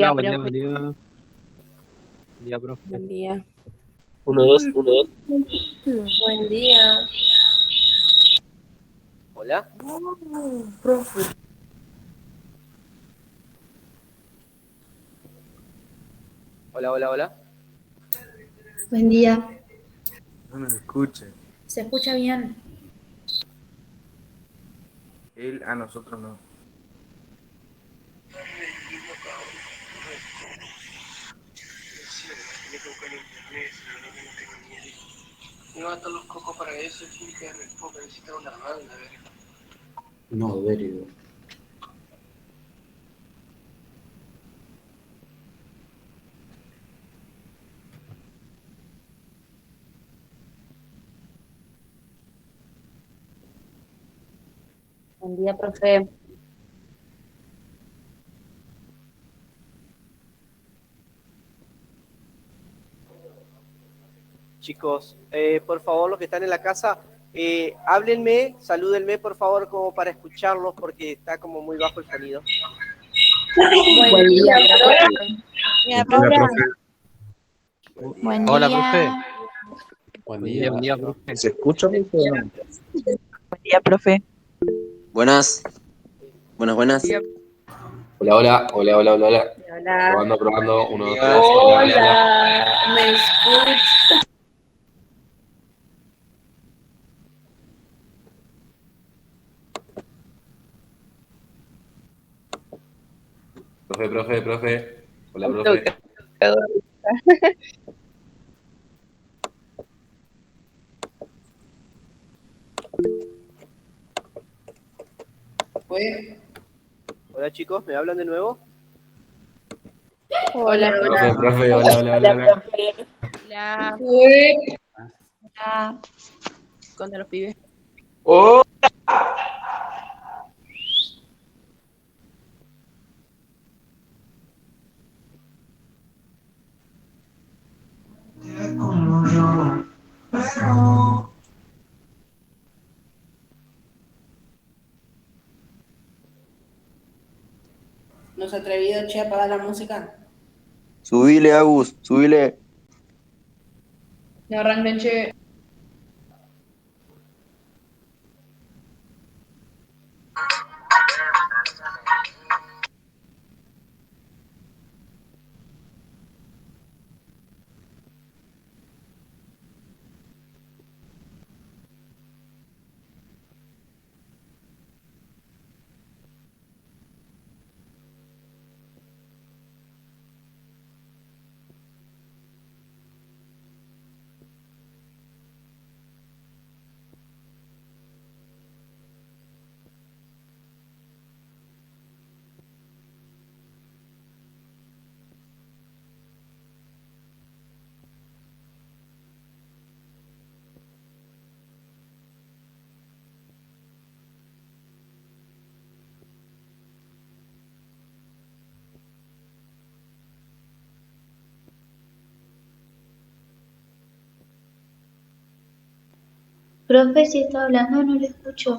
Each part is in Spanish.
Hola, Buen día, buen día. Buen día, profe. Buen día. 1, 2, 1, 2. Buen día. Hola. Profe. Hola, hola, hola. Buen día. No me escuche. ¿Se escucha bien? Él a nosotros no. No atan los cocos para eso, tiene que necesitar una banda, No, very. Buen día, profe. Chicos, por favor, los que están en la casa, háblenme, salúdenme, por favor, como para escucharlos, porque está como muy bajo el sonido. Buen día, profe. Hola, profe. Buen Hola, día. profe. Buen Buen día, profe. ¿Se escucha, profe, o no? Buen día, profe. Buenas. Buenas. Hola, hola, hola, hola, hola, hola. Hola. Probando, 1, 2, 3. Hola. Hola. ¿Me escuchas? Profe. Hola, profe. Hola, chicos, ¿me hablan de nuevo? Hola. Profe, hola, hola, hola, hola. Hola. Hola. Hola. ¿Dónde los pibes? ¿No se ha atrevido, che, a apagar la música? Subile, Agus, subile. No arranquen, che. Profe, si está hablando no le escucho.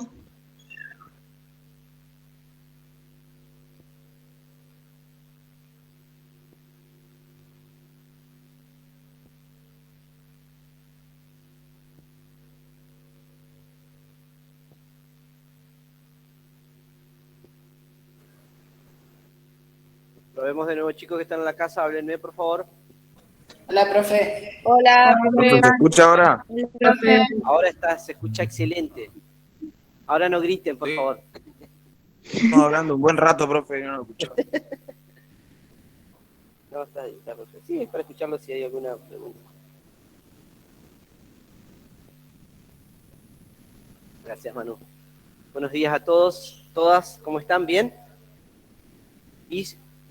Lo vemos de nuevo, chicos que están en la casa, háblenme, por favor. Hola, profe. Hola, ¿Profe, se escucha ahora? profe. Ahora se escucha excelente. Ahora no griten, por favor. Estamos hablando un buen rato, profe, y no lo escuchaba. No, está perfecto. Sí, es para escucharlo si hay alguna pregunta. Gracias, Manu. Buenos días a todos, todas, ¿cómo están? ¿Bien? Y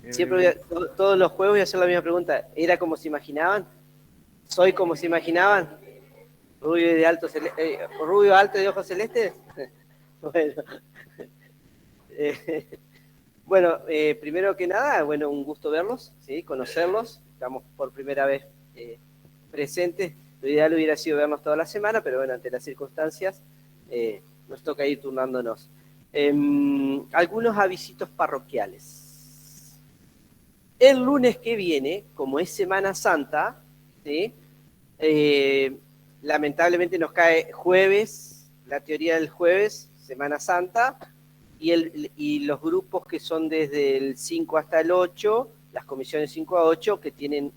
siempre todos los jueves voy a hacer la misma pregunta. ¿Era como se imaginaban? ¿Soy como se imaginaban? ¿Rubio alto de ojos celestes? Bueno. Bueno, primero que nada, bueno, un gusto verlos, ¿sí? Conocerlos. Estamos por primera vez presentes. Lo ideal hubiera sido vernos toda la semana, pero bueno, ante las circunstancias nos toca ir turnándonos. Algunos avisitos parroquiales. el lunes que viene, como es Semana Santa, ¿sí? Lamentablemente nos cae jueves, la teoría del jueves, Semana Santa, y los grupos que son desde el 5 hasta el 8, las comisiones 5 a 8, que tienen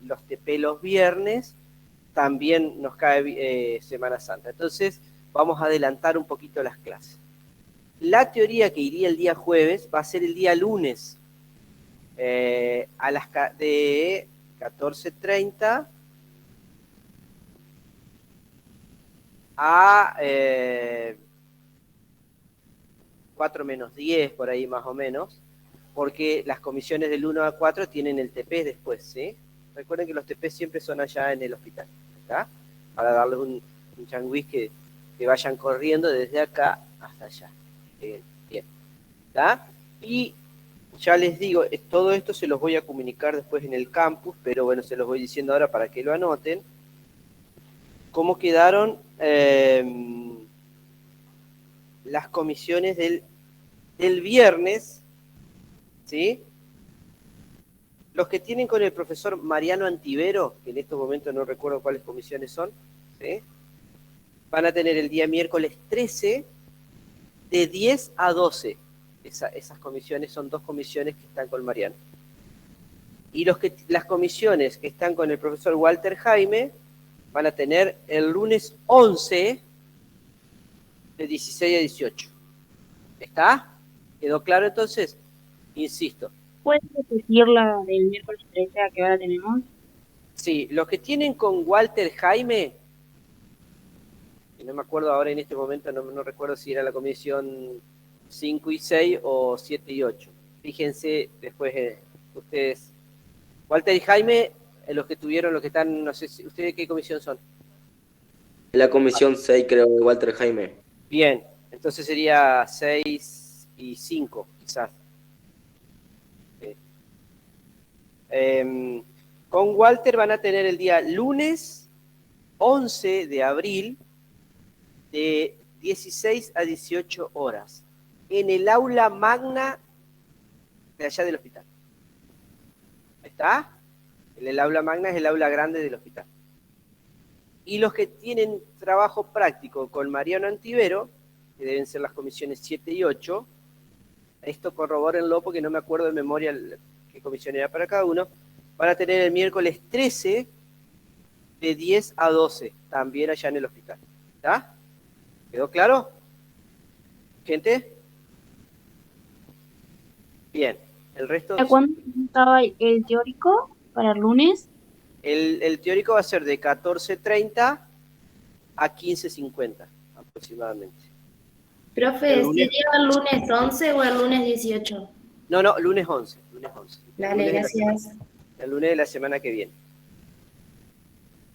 los TP los viernes, también nos cae Semana Santa. Entonces, vamos a adelantar un poquito las clases. La teoría que iría el día jueves va a ser el día lunes, a las de 14:30 a 4 menos 10, por ahí más o menos, porque las comisiones del 1 a 4 tienen el TP después, ¿sí? Recuerden que los TP siempre son allá en el hospital, ¿está? Para darles un changuis que vayan corriendo desde acá hasta allá. Bien, ¿está? Y ya les digo, todo esto se los voy a comunicar después en el campus, pero bueno, se los voy diciendo ahora para que lo anoten. ¿Cómo quedaron las comisiones del viernes? ¿Sí? Los que tienen con el profesor Mariano Antivero, que en estos momentos no recuerdo cuáles comisiones son, ¿sí? Van a tener el día miércoles 13 de 10 a 12. Esas comisiones son 2 comisiones que están con Mariano. Y las comisiones que están con el profesor Walter Jaime van a tener el lunes 11 de 16 a 18. ¿Está? ¿Quedó claro entonces? Insisto. ¿Puedes repetir la del miércoles 13 a qué hora tenemos? Sí, los que tienen con Walter Jaime, y no me acuerdo ahora en este momento, no recuerdo si era la comisión 5 y 6 o 7 y 8. Fíjense después ustedes. Walter y Jaime, los que están, no sé, ¿ustedes qué comisión son? La comisión 6, creo, de Walter Jaime. Bien, entonces sería 6 y 5, quizás. Con Walter van a tener el día lunes 11 de abril de 16 a 18 horas en el aula magna de allá del hospital. ¿Está? El aula magna es el aula grande del hospital. Y los que tienen trabajo práctico con Mariano Antivero, que deben ser las comisiones 7 y 8, esto corrobórenlo porque no me acuerdo de memoria qué comisión era para cada uno, van a tener el miércoles 13 de 10 a 12, también allá en el hospital. ¿Está? ¿Quedó claro? ¿Gente? Bien, el resto... ¿A cuándo estaba el teórico para el lunes? El teórico va a ser de 14:30 a 15:50 aproximadamente. Profe, El lunes- ¿sería el lunes 11 o el lunes 18? No, lunes 11. Lunes 11. Dale, gracias. El lunes de la semana que viene.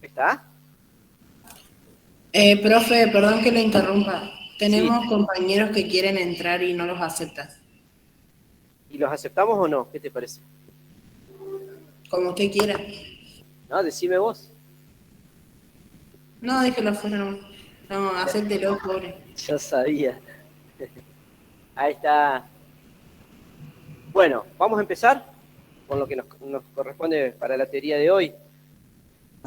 ¿Está? Profe, perdón que lo interrumpa. Tenemos compañeros que quieren entrar y no los aceptas. ¿Y los aceptamos o no? ¿Qué te parece? Como usted quiera. No, decime vos. No, déjelo afuera, no. No, acéptelo, pobre. Ya sabía. Ahí está. Bueno, vamos a empezar con lo que nos corresponde para la teoría de hoy.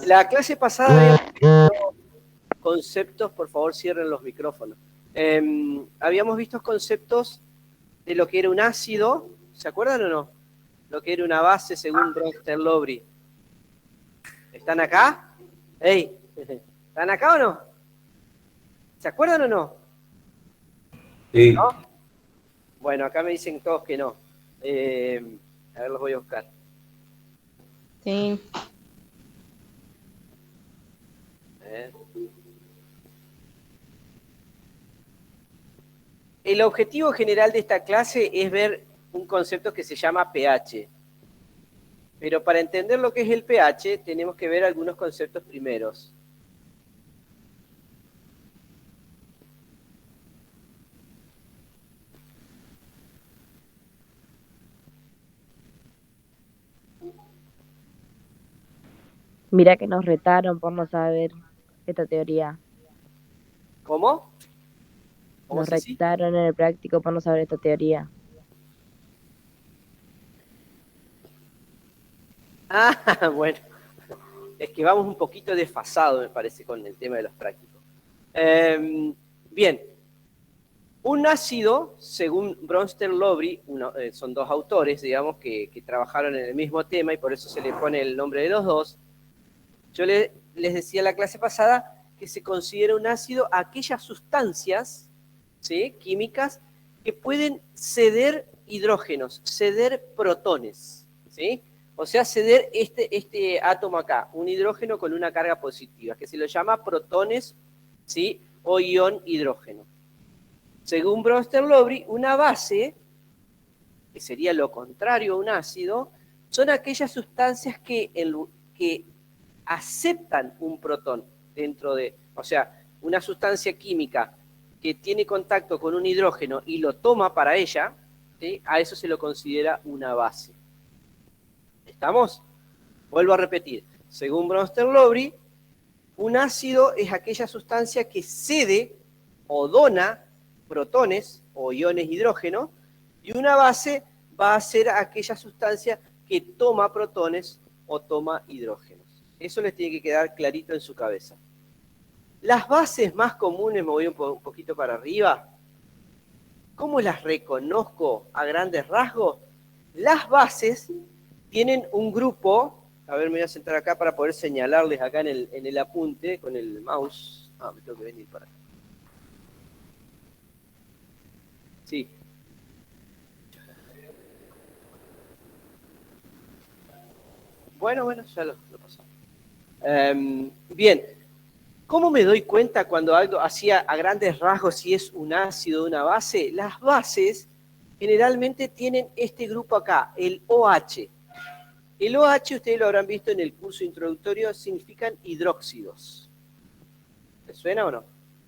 La clase pasada habíamos visto conceptos, por favor cierren los micrófonos. Habíamos visto conceptos de lo que era un ácido, ¿se acuerdan o no? Lo que era una base según Bronsted-Lowry. ¿Están acá? ¡Ey! ¿Están acá o no? ¿Se acuerdan o no? Sí. ¿No? Bueno, acá me dicen todos que no. A ver, los voy a buscar. Sí. A ver. El objetivo general de esta clase es ver un concepto que se llama pH. Pero para entender lo que es el pH, tenemos que ver algunos conceptos primeros. Mira que nos retaron por no saber esta teoría. ¿Cómo? ¿Cómo Nos se dice? retaron en el práctico por no saber esta teoría. Ah, bueno. Es que vamos un poquito desfasado, me parece, con el tema de los prácticos. Bien. Un ácido, según Bronsted-Lowry, son dos autores, digamos, que trabajaron en el mismo tema y por eso se le pone el nombre de los dos. Yo les decía en la clase pasada que se considera un ácido aquellas sustancias, ¿sí?, químicas que pueden ceder hidrógenos, ceder protones, ¿sí? O sea, ceder este átomo acá, un hidrógeno con una carga positiva, que se lo llama protones, ¿sí?, o ion hidrógeno. Según Bronsted-Lowry, una base, que sería lo contrario a un ácido, son aquellas sustancias que aceptan un protón dentro de, o sea, una sustancia química que tiene contacto con un hidrógeno y lo toma para ella, ¿sí?, a eso se lo considera una base. ¿Estamos? Vuelvo a repetir. Según Bronsted-Lowry, un ácido es aquella sustancia que cede o dona protones o iones hidrógeno, y una base va a ser aquella sustancia que toma protones o toma hidrógenos. Eso les tiene que quedar clarito en su cabeza. Las bases más comunes, me voy un poquito para arriba. ¿Cómo las reconozco a grandes rasgos? Las bases tienen un grupo, a ver, me voy a sentar acá para poder señalarles acá en el apunte con el mouse. Me tengo que venir para acá. Sí. Bueno, ya lo pasó. Bien, ¿cómo me doy cuenta cuando algo hacía a grandes rasgos si es un ácido o una base? Las bases generalmente tienen este grupo acá, el OH. El OH, ustedes lo habrán visto en el curso introductorio, significan hidróxidos. ¿Les suena o no?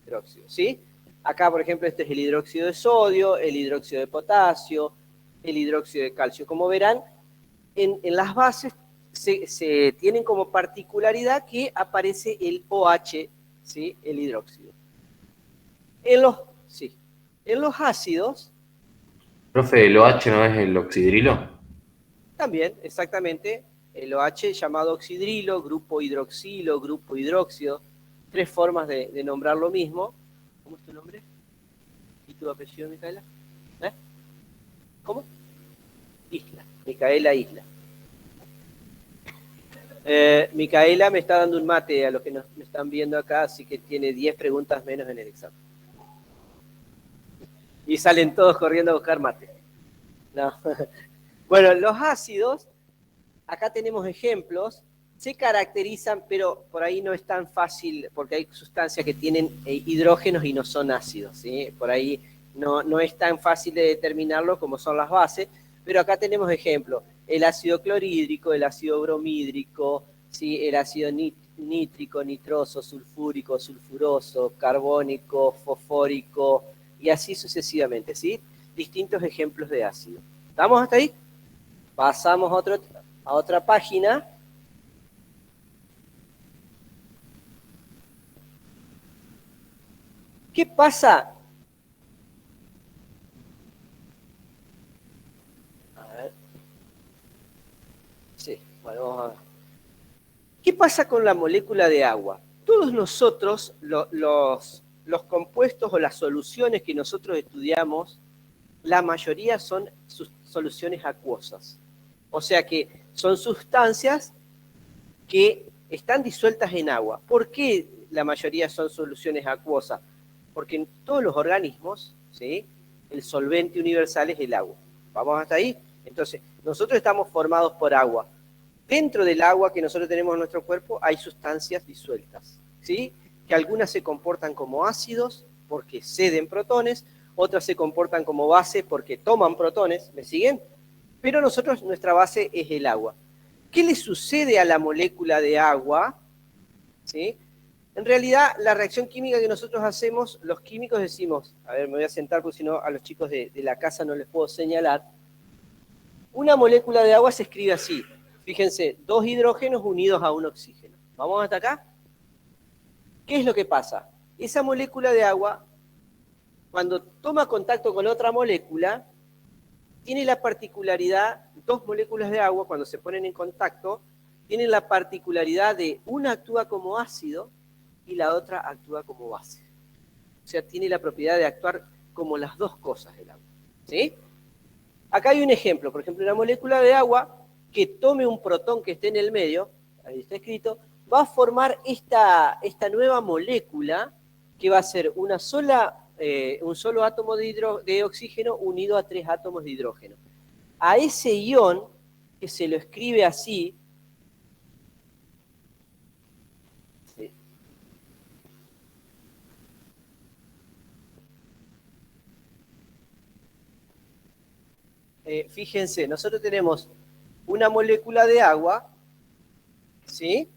Hidróxidos, ¿sí? Acá, por ejemplo, este es el hidróxido de sodio, el hidróxido de potasio, el hidróxido de calcio. Como verán, en las bases se tienen como particularidad que aparece el OH, ¿sí?, el hidróxido. En los ácidos... Profe, ¿el OH no es el oxidrilo? También, exactamente, el OH llamado oxidrilo, grupo hidroxilo, grupo hidróxido, 3 formas de nombrar lo mismo. ¿Cómo es tu nombre? ¿Y tu apellido, Micaela? ¿Cómo? Isla, Micaela Isla. Micaela me está dando un mate a los que me están viendo acá, así que tiene 10 preguntas menos en el examen. Y salen todos corriendo a buscar mate. No. Bueno, los ácidos, acá tenemos ejemplos, se caracterizan, pero por ahí no es tan fácil, porque hay sustancias que tienen hidrógenos y no son ácidos, ¿sí? Por ahí no es tan fácil de determinarlo como son las bases, pero acá tenemos ejemplos, el ácido clorhídrico, el ácido bromídrico, ¿sí?, el ácido nítrico, nitroso, sulfúrico, sulfuroso, carbónico, fosfórico, y así sucesivamente, ¿sí? Distintos ejemplos de ácido. ¿Estamos hasta ahí? Pasamos a otra página. ¿Qué pasa? A ver. Sí, bueno, vamos a ver. ¿Qué pasa con la molécula de agua? Todos nosotros, los compuestos o las soluciones que nosotros estudiamos, la mayoría son soluciones acuosas. O sea que son sustancias que están disueltas en agua. ¿Por qué la mayoría son soluciones acuosas? Porque en todos los organismos, ¿sí?, el solvente universal es el agua. ¿Vamos hasta ahí? Entonces, nosotros estamos formados por agua. Dentro del agua que nosotros tenemos en nuestro cuerpo hay sustancias disueltas, ¿sí?, que algunas se comportan como ácidos porque ceden protones, otras se comportan como base porque toman protones, ¿me siguen? Pero nuestra base es el agua. ¿Qué le sucede a la molécula de agua? ¿Sí? En realidad, la reacción química que nosotros hacemos, los químicos decimos, a ver, me voy a sentar porque si no a los chicos de la casa no les puedo señalar. Una molécula de agua se escribe así. Fíjense, 2 hidrógenos unidos a un oxígeno. ¿Vamos hasta acá? ¿Qué es lo que pasa? Esa molécula de agua, cuando toma contacto con otra molécula, tiene la particularidad, dos moléculas de agua cuando se ponen en contacto, tienen la particularidad de una actúa como ácido y la otra actúa como base. O sea, tiene la propiedad de actuar como las dos cosas del agua. ¿Sí? Acá hay un ejemplo, por ejemplo, una molécula de agua que tome un protón que esté en el medio, ahí está escrito, va a formar esta nueva molécula que va a ser un solo átomo de oxígeno unido a 3 átomos de hidrógeno. A ese ion, que se lo escribe así, ¿sí? Fíjense, nosotros tenemos una molécula de agua, ¿sí?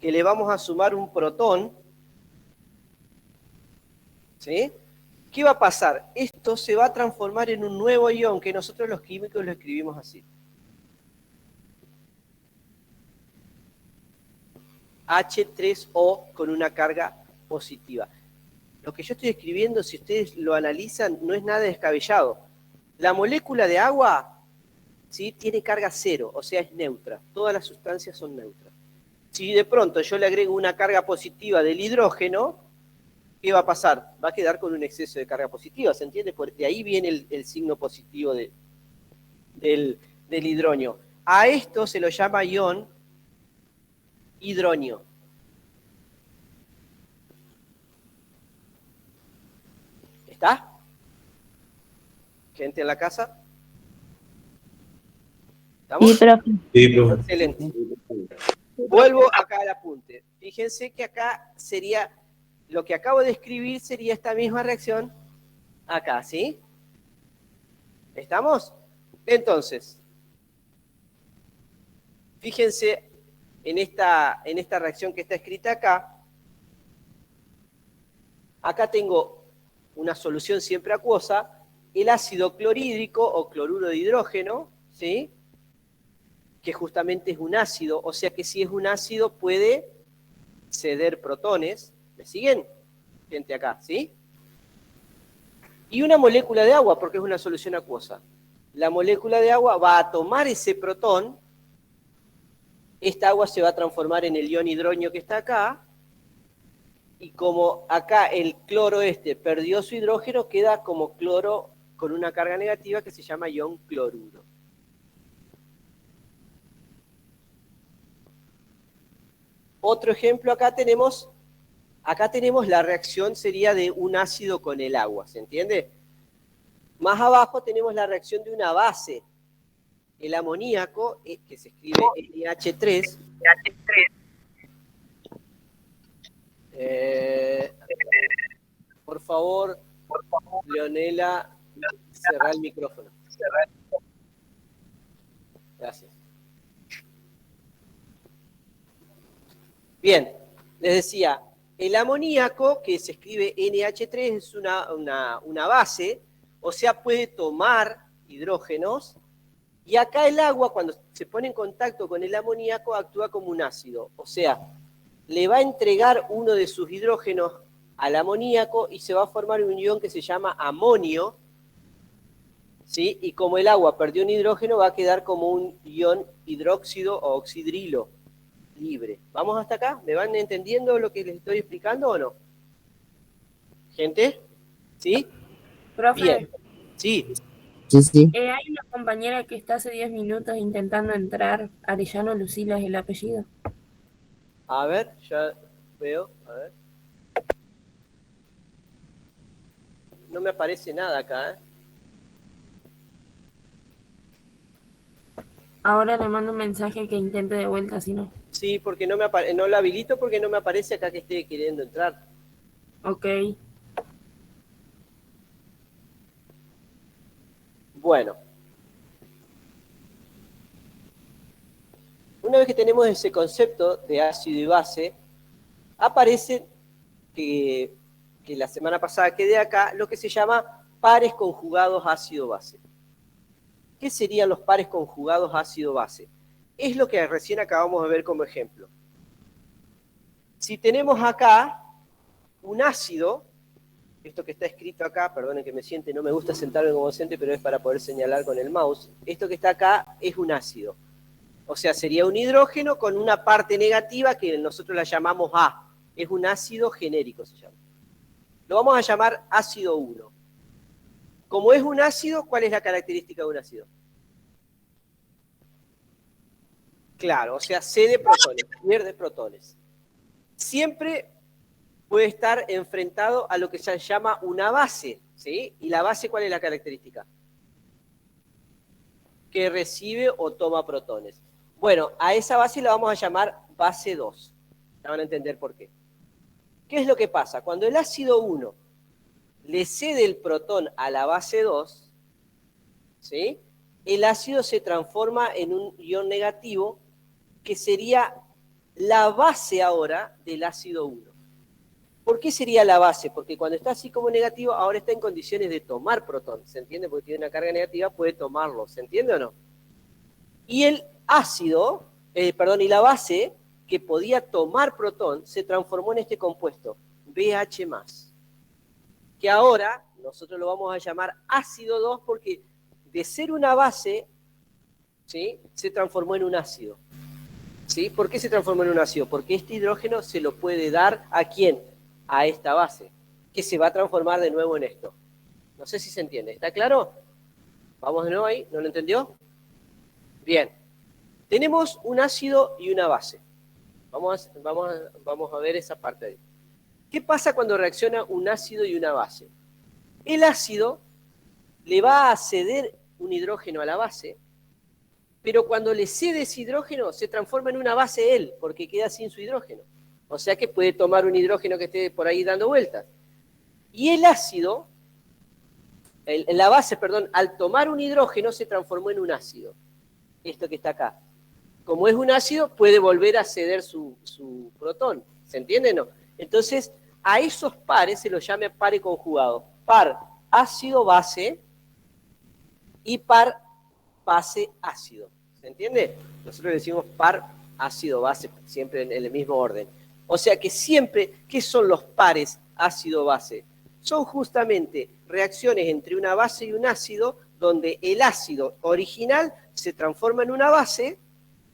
Que le vamos a sumar un protón, ¿sí? ¿Qué va a pasar? Esto se va a transformar en un nuevo ion que nosotros los químicos lo escribimos así. H3O con una carga positiva. Lo que yo estoy escribiendo, si ustedes lo analizan, no es nada descabellado. La molécula de agua, ¿sí? Tiene carga cero, o sea, es neutra. Todas las sustancias son neutras. Si de pronto yo le agrego una carga positiva del hidrógeno, ¿qué va a pasar? Va a quedar con un exceso de carga positiva, ¿se entiende? De ahí viene el signo positivo del hidronio. A esto se lo llama ion hidronio. ¿Está? ¿Gente en la casa? ¿Estamos? Sí, profe. Sí, profe. Excelente. Vuelvo acá al apunte. Fíjense que acá sería, lo que acabo de escribir sería esta misma reacción acá, ¿sí? ¿Estamos? Entonces, fíjense en esta reacción que está escrita acá. Acá tengo una solución siempre acuosa, el ácido clorhídrico o cloruro de hidrógeno, ¿sí? Que justamente es un ácido, o sea que si es un ácido puede ceder protones. ¿Me siguen? Gente acá, ¿sí? Y una molécula de agua, porque es una solución acuosa. La molécula de agua va a tomar ese protón, esta agua se va a transformar en el ion hidronio que está acá, y como acá el cloro perdió su hidrógeno, queda como cloro con una carga negativa que se llama ion cloruro. Otro ejemplo acá tenemos la reacción sería de un ácido con el agua, ¿se entiende? Más abajo tenemos la reacción de una base, el amoníaco, que se escribe NH3. Por favor, Leonela, cerrá el micrófono. Gracias. Bien, les decía, el amoníaco, que se escribe NH3, es una base, o sea, puede tomar hidrógenos, y acá el agua, cuando se pone en contacto con el amoníaco, actúa como un ácido, o sea, le va a entregar uno de sus hidrógenos al amoníaco y se va a formar un ion que se llama amonio, ¿sí? Y como el agua perdió un hidrógeno, va a quedar como un ion hidróxido o oxidrilo libre. ¿Vamos hasta acá? ¿Me van entendiendo lo que les estoy explicando o no? ¿Gente? ¿Sí? Profe, Bien. Sí. Sí. hay una compañera que está hace 10 minutos intentando entrar. Arellano Lucila es el apellido. A ver, ya veo. A ver. No me aparece nada acá, ¿eh? Ahora le mando un mensaje que intente de vuelta, si no. Sí, porque no lo habilito porque no me aparece acá que esté queriendo entrar. Ok. Bueno. Una vez que tenemos ese concepto de ácido y base, aparece que la semana pasada quedé acá, lo que se llama pares conjugados ácido-base. ¿Qué serían los pares conjugados ácido-base? Es lo que recién acabamos de ver como ejemplo. Si tenemos acá un ácido, esto que está escrito acá, perdonen que me siente, no me gusta sentarme como docente, pero es para poder señalar con el mouse. Esto que está acá es un ácido. O sea, sería un hidrógeno con una parte negativa que nosotros la llamamos A. Es un ácido genérico, se llama. Lo vamos a llamar ácido 1. Como es un ácido, ¿cuál es la característica de un ácido? Claro, o sea, cede protones, pierde protones. Siempre puede estar enfrentado a lo que se llama una base, ¿sí? ¿Y la base cuál es la característica? Que recibe o toma protones. Bueno, a esa base la vamos a llamar base 2. Ya van a entender por qué. ¿Qué es lo que pasa? Cuando el ácido 1 le cede el protón a la base 2, ¿sí? El ácido se transforma en un ion negativo que sería la base ahora del ácido 1. ¿Por qué sería la base? Porque cuando está así como negativo, ahora está en condiciones de tomar protón. ¿Se entiende? Porque tiene una carga negativa, puede tomarlo. ¿Se entiende o no? Y el ácido, y la base que podía tomar protón se transformó en este compuesto, BH+, que ahora nosotros lo vamos a llamar ácido 2 porque de ser una base, ¿sí?, se transformó en un ácido. ¿Sí? ¿Por qué se transformó en un ácido? Porque este hidrógeno se lo puede dar ¿a quién? A esta base, que se va a transformar de nuevo en esto. No sé si se entiende. ¿Está claro? Vamos de nuevo ahí. ¿No lo entendió? Bien. Tenemos un ácido y una base. Vamos a ver esa parte ahí. ¿Qué pasa cuando reacciona un ácido y una base? El ácido le va a ceder un hidrógeno a la base, pero cuando le cede ese hidrógeno se transforma en una base él, porque queda sin su hidrógeno. O sea que puede tomar un hidrógeno que esté por ahí dando vueltas. Y el ácido, la base, al tomar un hidrógeno se transformó en un ácido. Esto que está acá. Como es un ácido, puede volver a ceder su protón. ¿Se entiende o no? Entonces, a esos pares se los llama pares conjugados. Par ácido-base y par base-ácido. ¿Se entiende? Nosotros decimos par ácido-base, siempre en el mismo orden. O sea que siempre, ¿qué son los pares ácido-base? Son justamente reacciones entre una base y un ácido, donde el ácido original se transforma en una base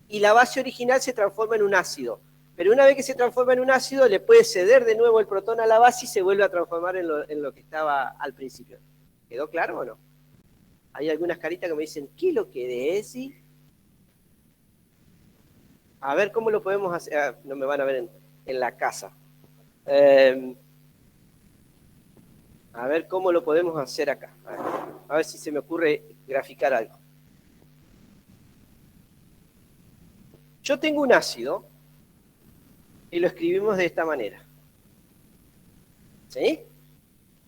y la base original se transforma en un ácido. Pero una vez que se transforma en un ácido, le puede ceder de nuevo el protón a la base y se vuelve a transformar en lo que estaba al principio. ¿Quedó claro o no? Hay algunas caritas que me dicen, ¿qué lo que decís? A ver cómo lo podemos hacer. Ah, no me van a ver en la casa. A ver cómo lo podemos hacer acá. A ver si se me ocurre graficar algo. Yo tengo un ácido y lo escribimos de esta manera. ¿Sí?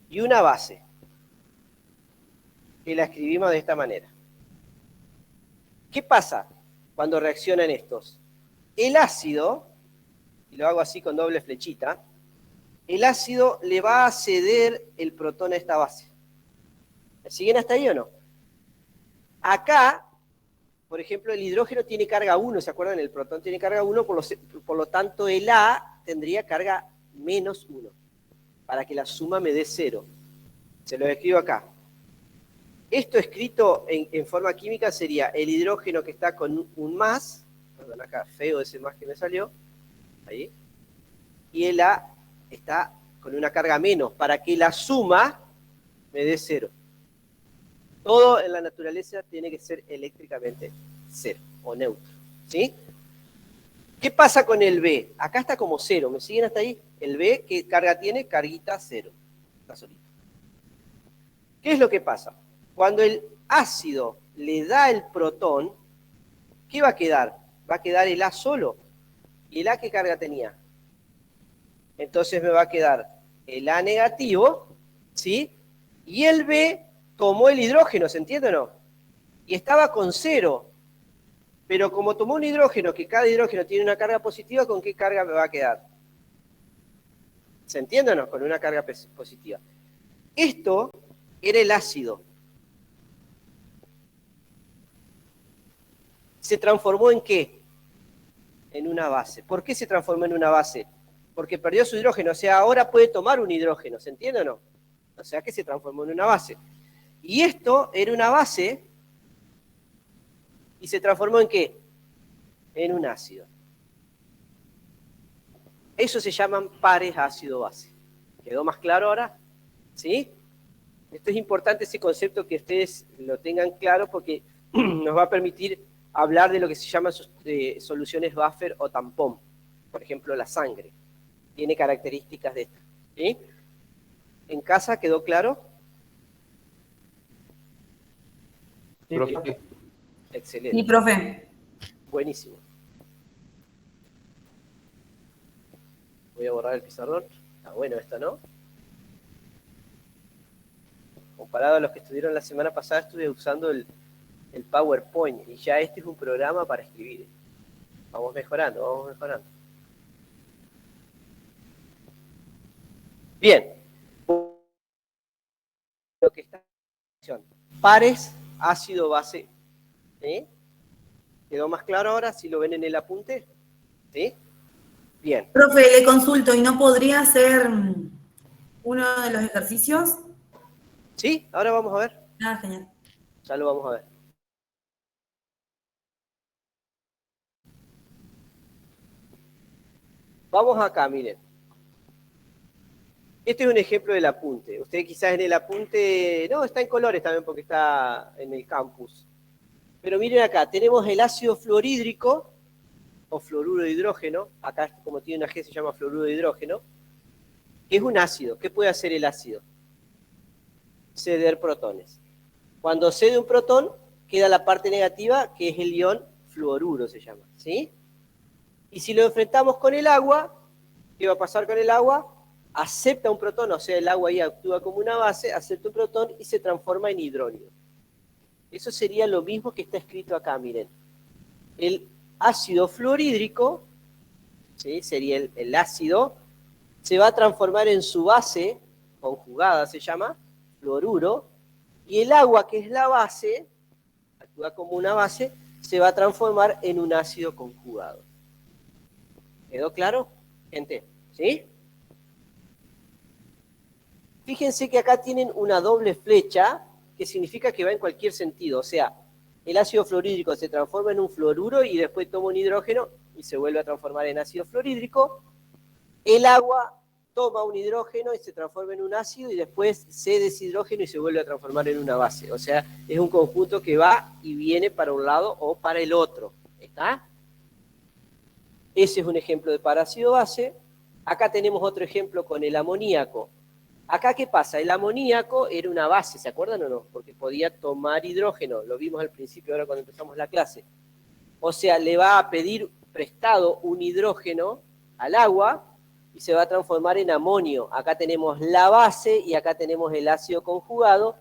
Y una base y la escribimos de esta manera. ¿Qué pasa cuando reaccionan estos? El ácido, y lo hago así con doble flechita, el ácido le va a ceder el protón a esta base. ¿Me siguen hasta ahí o no? Acá, por ejemplo, el hidrógeno tiene carga 1, ¿se acuerdan? El protón tiene carga 1, por lo tanto el A tendría carga menos 1, para que la suma me dé 0. Se lo escribo acá. Esto escrito en forma química sería el hidrógeno que está con un más, perdón, acá feo ese más que me salió, ahí, y el A está con una carga menos, para que la suma me dé 0. Todo en la naturaleza tiene que ser eléctricamente 0 o neutro, ¿sí? ¿Qué pasa con el B? Acá está como 0, ¿me siguen hasta ahí? El B, ¿qué carga tiene? Carguita 0, está solito. ¿Qué es lo que pasa? Cuando el ácido le da el protón, ¿qué va a quedar? Va a quedar el A solo. ¿Y el A qué carga tenía? Entonces me va a quedar el A negativo, ¿sí? Y el B tomó el hidrógeno, ¿se entiende o no? Y estaba con 0. Pero como tomó un hidrógeno, que cada hidrógeno tiene una carga positiva, ¿con qué carga me va a quedar? ¿Se entiende o no? Con una carga positiva. Esto era el ácido. ¿Se transformó en qué? En una base. ¿Por qué se transformó en una base? Porque perdió su hidrógeno. O sea, ahora puede tomar un hidrógeno. ¿Se entiende o no? O sea que se transformó en una base. Y esto era una base y se transformó ¿en qué? En un ácido. Eso se llaman pares ácido-base. ¿Quedó más claro ahora? ¿Sí? Esto es importante, ese concepto, que ustedes lo tengan claro, porque nos va a permitir hablar de lo que se llaman soluciones buffer o tampón. Por ejemplo, la sangre. Tiene características de estas. ¿Sí? ¿En casa quedó claro? Profe, Excelente. Sí, profe. Buenísimo. Voy a borrar el pizarrón. Está bueno esto, ¿no? Comparado a los que estuvieron la semana pasada, estuve usando el PowerPoint, y ya este es un programa para escribir. Vamos mejorando, vamos mejorando. Bien. Lo que está en pares ácido-base. ¿Sí? ¿Quedó más claro ahora si lo ven en el apunte? ¿Sí? Bien. Profe, le consulto, ¿y no podría hacer uno de los ejercicios? ¿Sí? Ahora vamos a ver. Ah, genial. Ya lo vamos a ver. Vamos acá, miren. Este es un ejemplo del apunte. Usted quizás en el apunte... No, está en colores también porque está en el campus. Pero miren acá, tenemos el ácido fluorhídrico, o fluoruro de hidrógeno. Acá, como tiene una G, se llama fluoruro de hidrógeno. Que es un ácido. ¿Qué puede hacer el ácido? Ceder protones. Cuando cede un protón, queda la parte negativa, que es el ion fluoruro, se llama. ¿Sí? Y si lo enfrentamos con el agua, ¿qué va a pasar con el agua? Acepta un protón, o sea, el agua ahí actúa como una base, acepta un protón y se transforma en hidrógeno. Eso sería lo mismo que está escrito acá, miren. El ácido fluorhídrico, ¿sí? Sería el ácido, se va a transformar en su base, conjugada se llama, fluoruro, y el agua, que es la base, actúa como una base, se va a transformar en un ácido conjugado. ¿Quedó claro, gente? ¿Sí? Fíjense que acá tienen una doble flecha, que significa que va en cualquier sentido. O sea, el ácido fluorhídrico se transforma en un fluoruro y después toma un hidrógeno y se vuelve a transformar en ácido fluorhídrico. El agua toma un hidrógeno y se transforma en un ácido y después cede ese hidrógeno y se vuelve a transformar en una base. O sea, es un conjunto que va y viene para un lado o para el otro. ¿Está? Ese es un ejemplo de parácido-base. Acá tenemos otro ejemplo con el amoníaco. Acá, ¿qué pasa? El amoníaco era una base, ¿se acuerdan o no? Porque podía tomar hidrógeno, lo vimos al principio, ahora cuando empezamos la clase. O sea, le va a pedir prestado un hidrógeno al agua y se va a transformar en amonio. Acá tenemos la base y acá tenemos el ácido conjugado.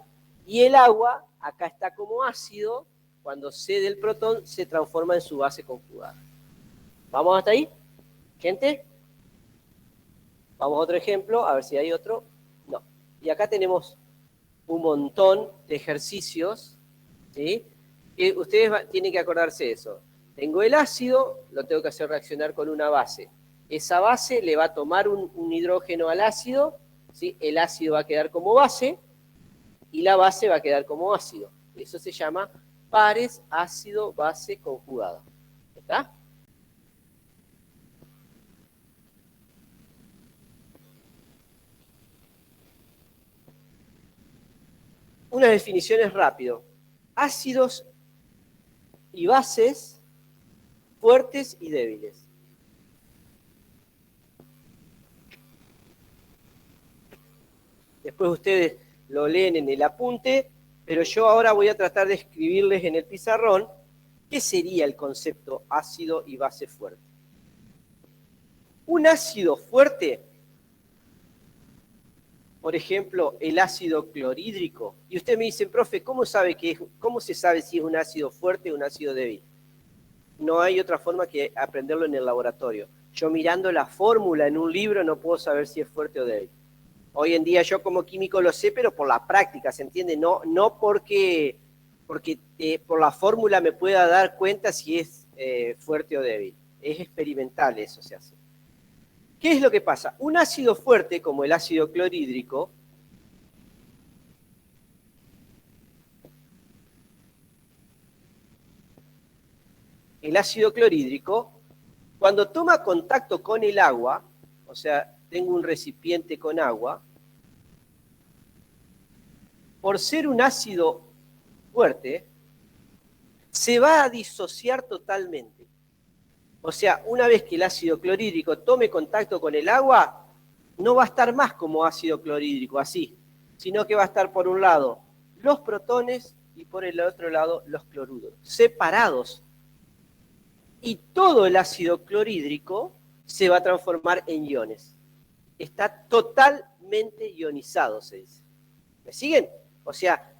Y el agua, acá está como ácido, cuando cede el protón, se transforma en su base conjugada. ¿Vamos hasta ahí? ¿Gente? Vamos a otro ejemplo, a ver si hay otro. No. Y acá tenemos un montón de ejercicios, ¿sí? Que ustedes tienen que acordarse de eso. Tengo el ácido, lo tengo que hacer reaccionar con una base. Esa base le va a tomar un hidrógeno al ácido, ¿sí? El ácido va a quedar como base y la base va a quedar como ácido. Eso se llama pares ácido-base conjugado. ¿Está? Unas definiciones rápido. Ácidos y bases fuertes y débiles. Después ustedes lo leen en el apunte, pero yo ahora voy a tratar de escribirles en el pizarrón qué sería el concepto ácido y base fuerte. Un ácido fuerte, por ejemplo, el ácido clorhídrico. Y usted me dice, profe, ¿cómo se sabe si es un ácido fuerte o un ácido débil? No hay otra forma que aprenderlo en el laboratorio. Yo mirando la fórmula en un libro no puedo saber si es fuerte o débil. Hoy en día yo como químico lo sé, pero por la práctica, ¿se entiende? No porque por la fórmula me pueda dar cuenta si es fuerte o débil. Es experimental, eso se hace. ¿Qué es lo que pasa? Un ácido fuerte, como el ácido clorhídrico, el ácido clorhídrico, cuando toma contacto con el agua, o sea, tengo un recipiente con agua, por ser un ácido fuerte, se va a disociar totalmente. O sea, una vez que el ácido clorhídrico tome contacto con el agua, no va a estar más como ácido clorhídrico, así, sino que va a estar por un lado los protones y por el otro lado los cloruros, separados. Y todo el ácido clorhídrico se va a transformar en iones. Está totalmente ionizado, se dice. ¿Me siguen? O sea,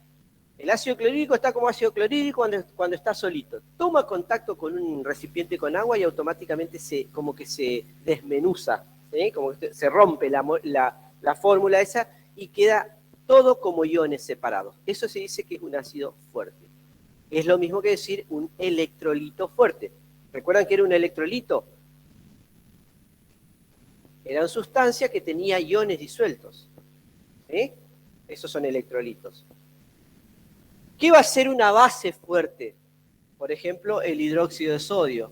el ácido clorhídrico está como ácido clorhídrico cuando está solito. Toma contacto con un recipiente con agua y automáticamente como que se desmenuza, ¿sí? Como que se rompe la fórmula esa y queda todo como iones separados. Eso se dice que es un ácido fuerte. Es lo mismo que decir un electrolito fuerte. ¿Recuerdan que era un electrolito? Eran sustancias que tenían iones disueltos. ¿Sí? Esos son electrolitos. ¿Qué va a ser una base fuerte? Por ejemplo, el hidróxido de sodio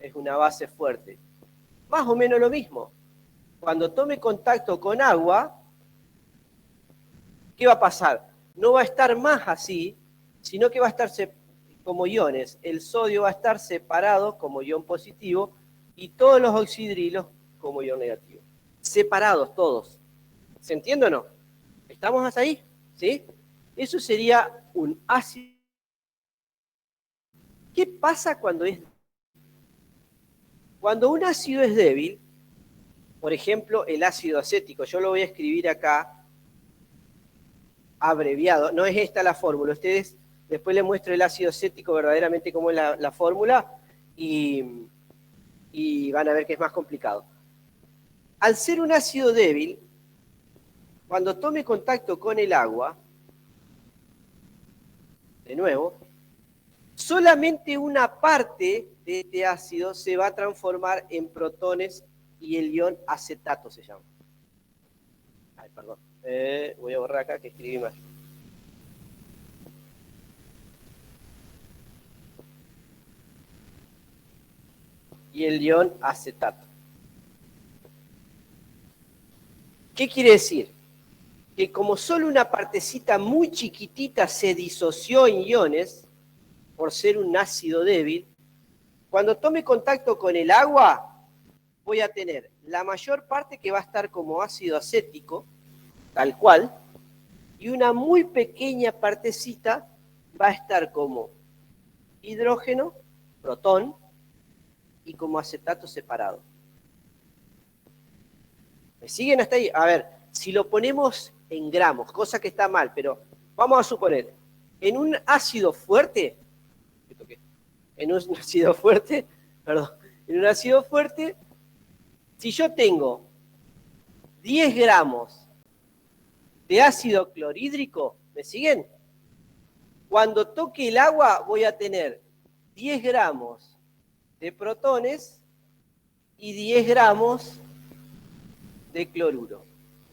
es una base fuerte. Más o menos lo mismo. Cuando tome contacto con agua, ¿qué va a pasar? No va a estar más así, sino que va a estar como iones. El sodio va a estar separado como ion positivo y todos los oxidrilos como ion negativo. Separados todos. ¿Se entiende o no? ¿Estamos hasta ahí? ¿Sí? Eso sería un ácido. ¿Qué pasa cuando un ácido es débil? Por ejemplo, el ácido acético. Yo lo voy a escribir acá, abreviado. No es esta la fórmula. Ustedes, después les muestro el ácido acético verdaderamente cómo es la fórmula y van a ver que es más complicado. Al ser un ácido débil, cuando tome contacto con el agua, de nuevo, solamente una parte de este ácido se va a transformar en protones y el ion acetato se llama. Ay, perdón. Voy a borrar acá que escribí mal. Y el ion acetato. ¿Qué quiere decir? Que como solo una partecita muy chiquitita se disoció en iones, por ser un ácido débil, cuando tome contacto con el agua, voy a tener la mayor parte que va a estar como ácido acético, tal cual, y una muy pequeña partecita va a estar como hidrógeno, protón, y como acetato separado. ¿Me siguen hasta ahí? A ver, si lo ponemos en gramos, cosa que está mal, pero vamos a suponer, en un ácido fuerte, si yo tengo 10 gramos de ácido clorhídrico, ¿me siguen? Cuando toque el agua voy a tener 10 gramos de protones y 10 gramos de cloruro,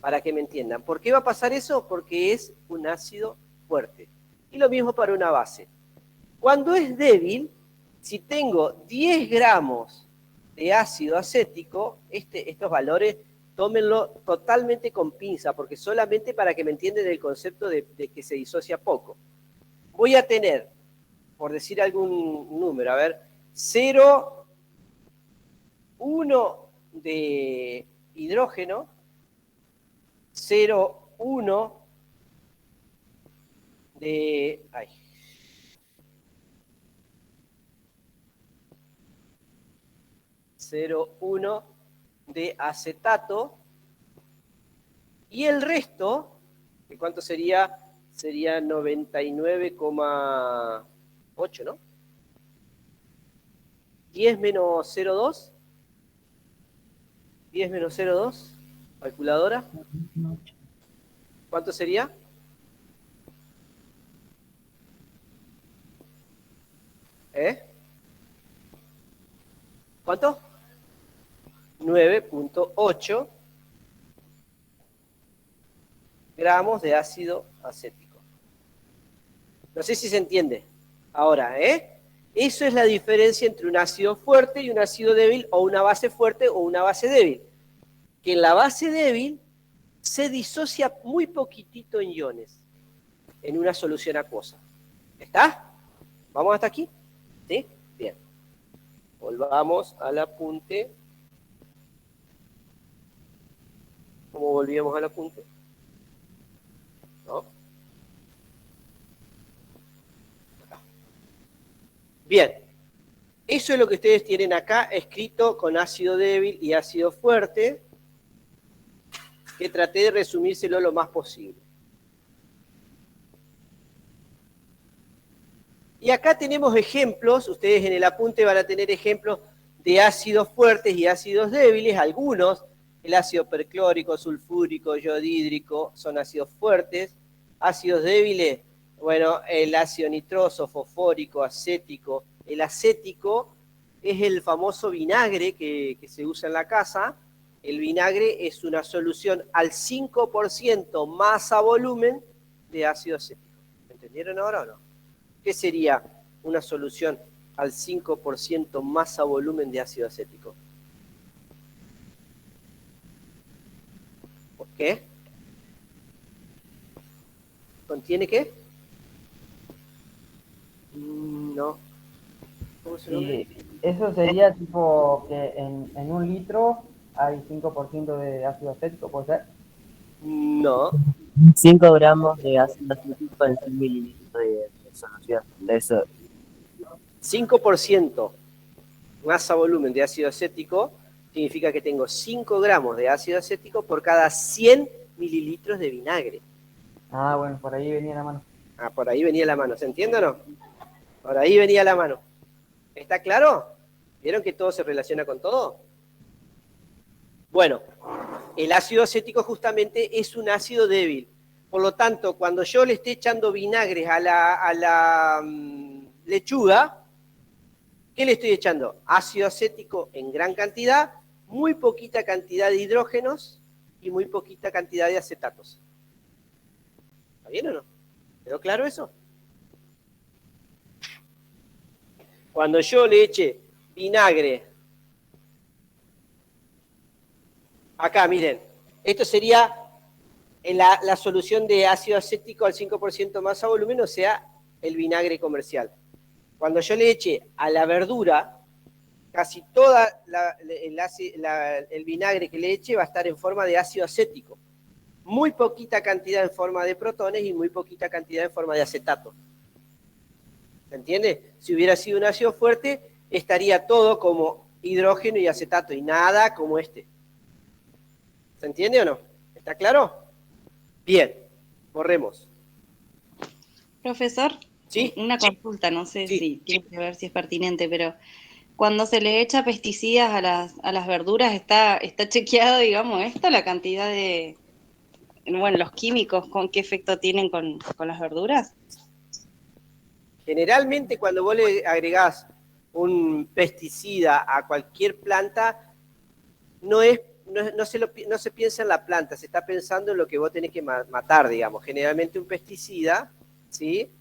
para que me entiendan. ¿Por qué va a pasar eso? Porque es un ácido fuerte. Y lo mismo para una base. Cuando es débil, si tengo 10 gramos de ácido acético, estos valores tómenlo totalmente con pinza, porque solamente para que me entiendan el concepto de que se disocia poco. Voy a tener, por decir algún número, a ver, 0,1 de hidrógeno, 0,1 de... 0,1 de acetato y el resto, ¿cuánto sería? Sería 99,8, ¿no? 10 menos 0,2. 10 menos 0,2. Calculadora. ¿Cuánto sería? ¿Cuánto? 9,8 gramos de ácido acético. No sé si se entiende. Ahora, Eso es la diferencia entre un ácido fuerte y un ácido débil, o una base fuerte o una base débil. Que en la base débil se disocia muy poquitito en iones, en una solución acuosa. ¿Está? ¿Vamos hasta aquí? ¿Sí? Bien. Volvamos al apunte. ¿Cómo volvíamos al apunte? ¿No? Acá. Bien. Eso es lo que ustedes tienen acá escrito con ácido débil y ácido fuerte, que traté de resumírselo lo más posible. Y acá tenemos ejemplos, ustedes en el apunte van a tener ejemplos de ácidos fuertes y ácidos débiles, algunos, el ácido perclórico, sulfúrico, yodhídrico, son ácidos fuertes, ácidos débiles, bueno, el ácido nitroso, fosfórico, acético. El acético es el famoso vinagre que se usa en la casa. El vinagre es una solución al 5% masa volumen de ácido acético. ¿Entendieron ahora o no? ¿Qué sería una solución al 5% masa volumen de ácido acético? ¿Por qué? ¿Contiene qué? No. ¿Cómo se llama? Eso sería tipo que en un litro hay 5% de ácido acético, ¿puede ser? No. 5 gramos de ácido acético en 100 mililitros de solución. De eso. 5% masa volumen de ácido acético significa que tengo 5 gramos de ácido acético por cada 100 mililitros de vinagre. Ah, bueno, por ahí venía la mano. Ah, por ahí venía la mano. ¿Se entiende o no? Por ahí venía la mano. ¿Está claro? ¿Vieron que todo se relaciona con todo? Bueno, el ácido acético justamente es un ácido débil. Por lo tanto, cuando yo le esté echando vinagres a la lechuga, ¿qué le estoy echando? Ácido acético en gran cantidad, muy poquita cantidad de hidrógenos y muy poquita cantidad de acetatos. ¿Está bien o no? ¿Quedó claro eso? Cuando yo le eche vinagre, acá miren, esto sería la solución de ácido acético al 5% masa volumen, o sea, el vinagre comercial. Cuando yo le eche a la verdura, casi toda el vinagre que le eche va a estar en forma de ácido acético. Muy poquita cantidad en forma de protones y muy poquita cantidad en forma de acetato. ¿Se entiende? Si hubiera sido un ácido fuerte, estaría todo como hidrógeno y acetato y nada como este. ¿Se entiende o no? ¿Está claro? Bien, borremos. Profesor, ¿Sí? una consulta, no sé si tiene que ver si es pertinente, pero cuando se le echa pesticidas a las verduras, ¿está chequeado, digamos, esto, la cantidad de, bueno, los químicos, con qué efecto tienen con las verduras? Generalmente cuando vos le agregás un pesticida a cualquier planta, no se piensa en la planta, se está pensando en lo que vos tenés que matar, digamos. Generalmente un pesticida, ¿sí?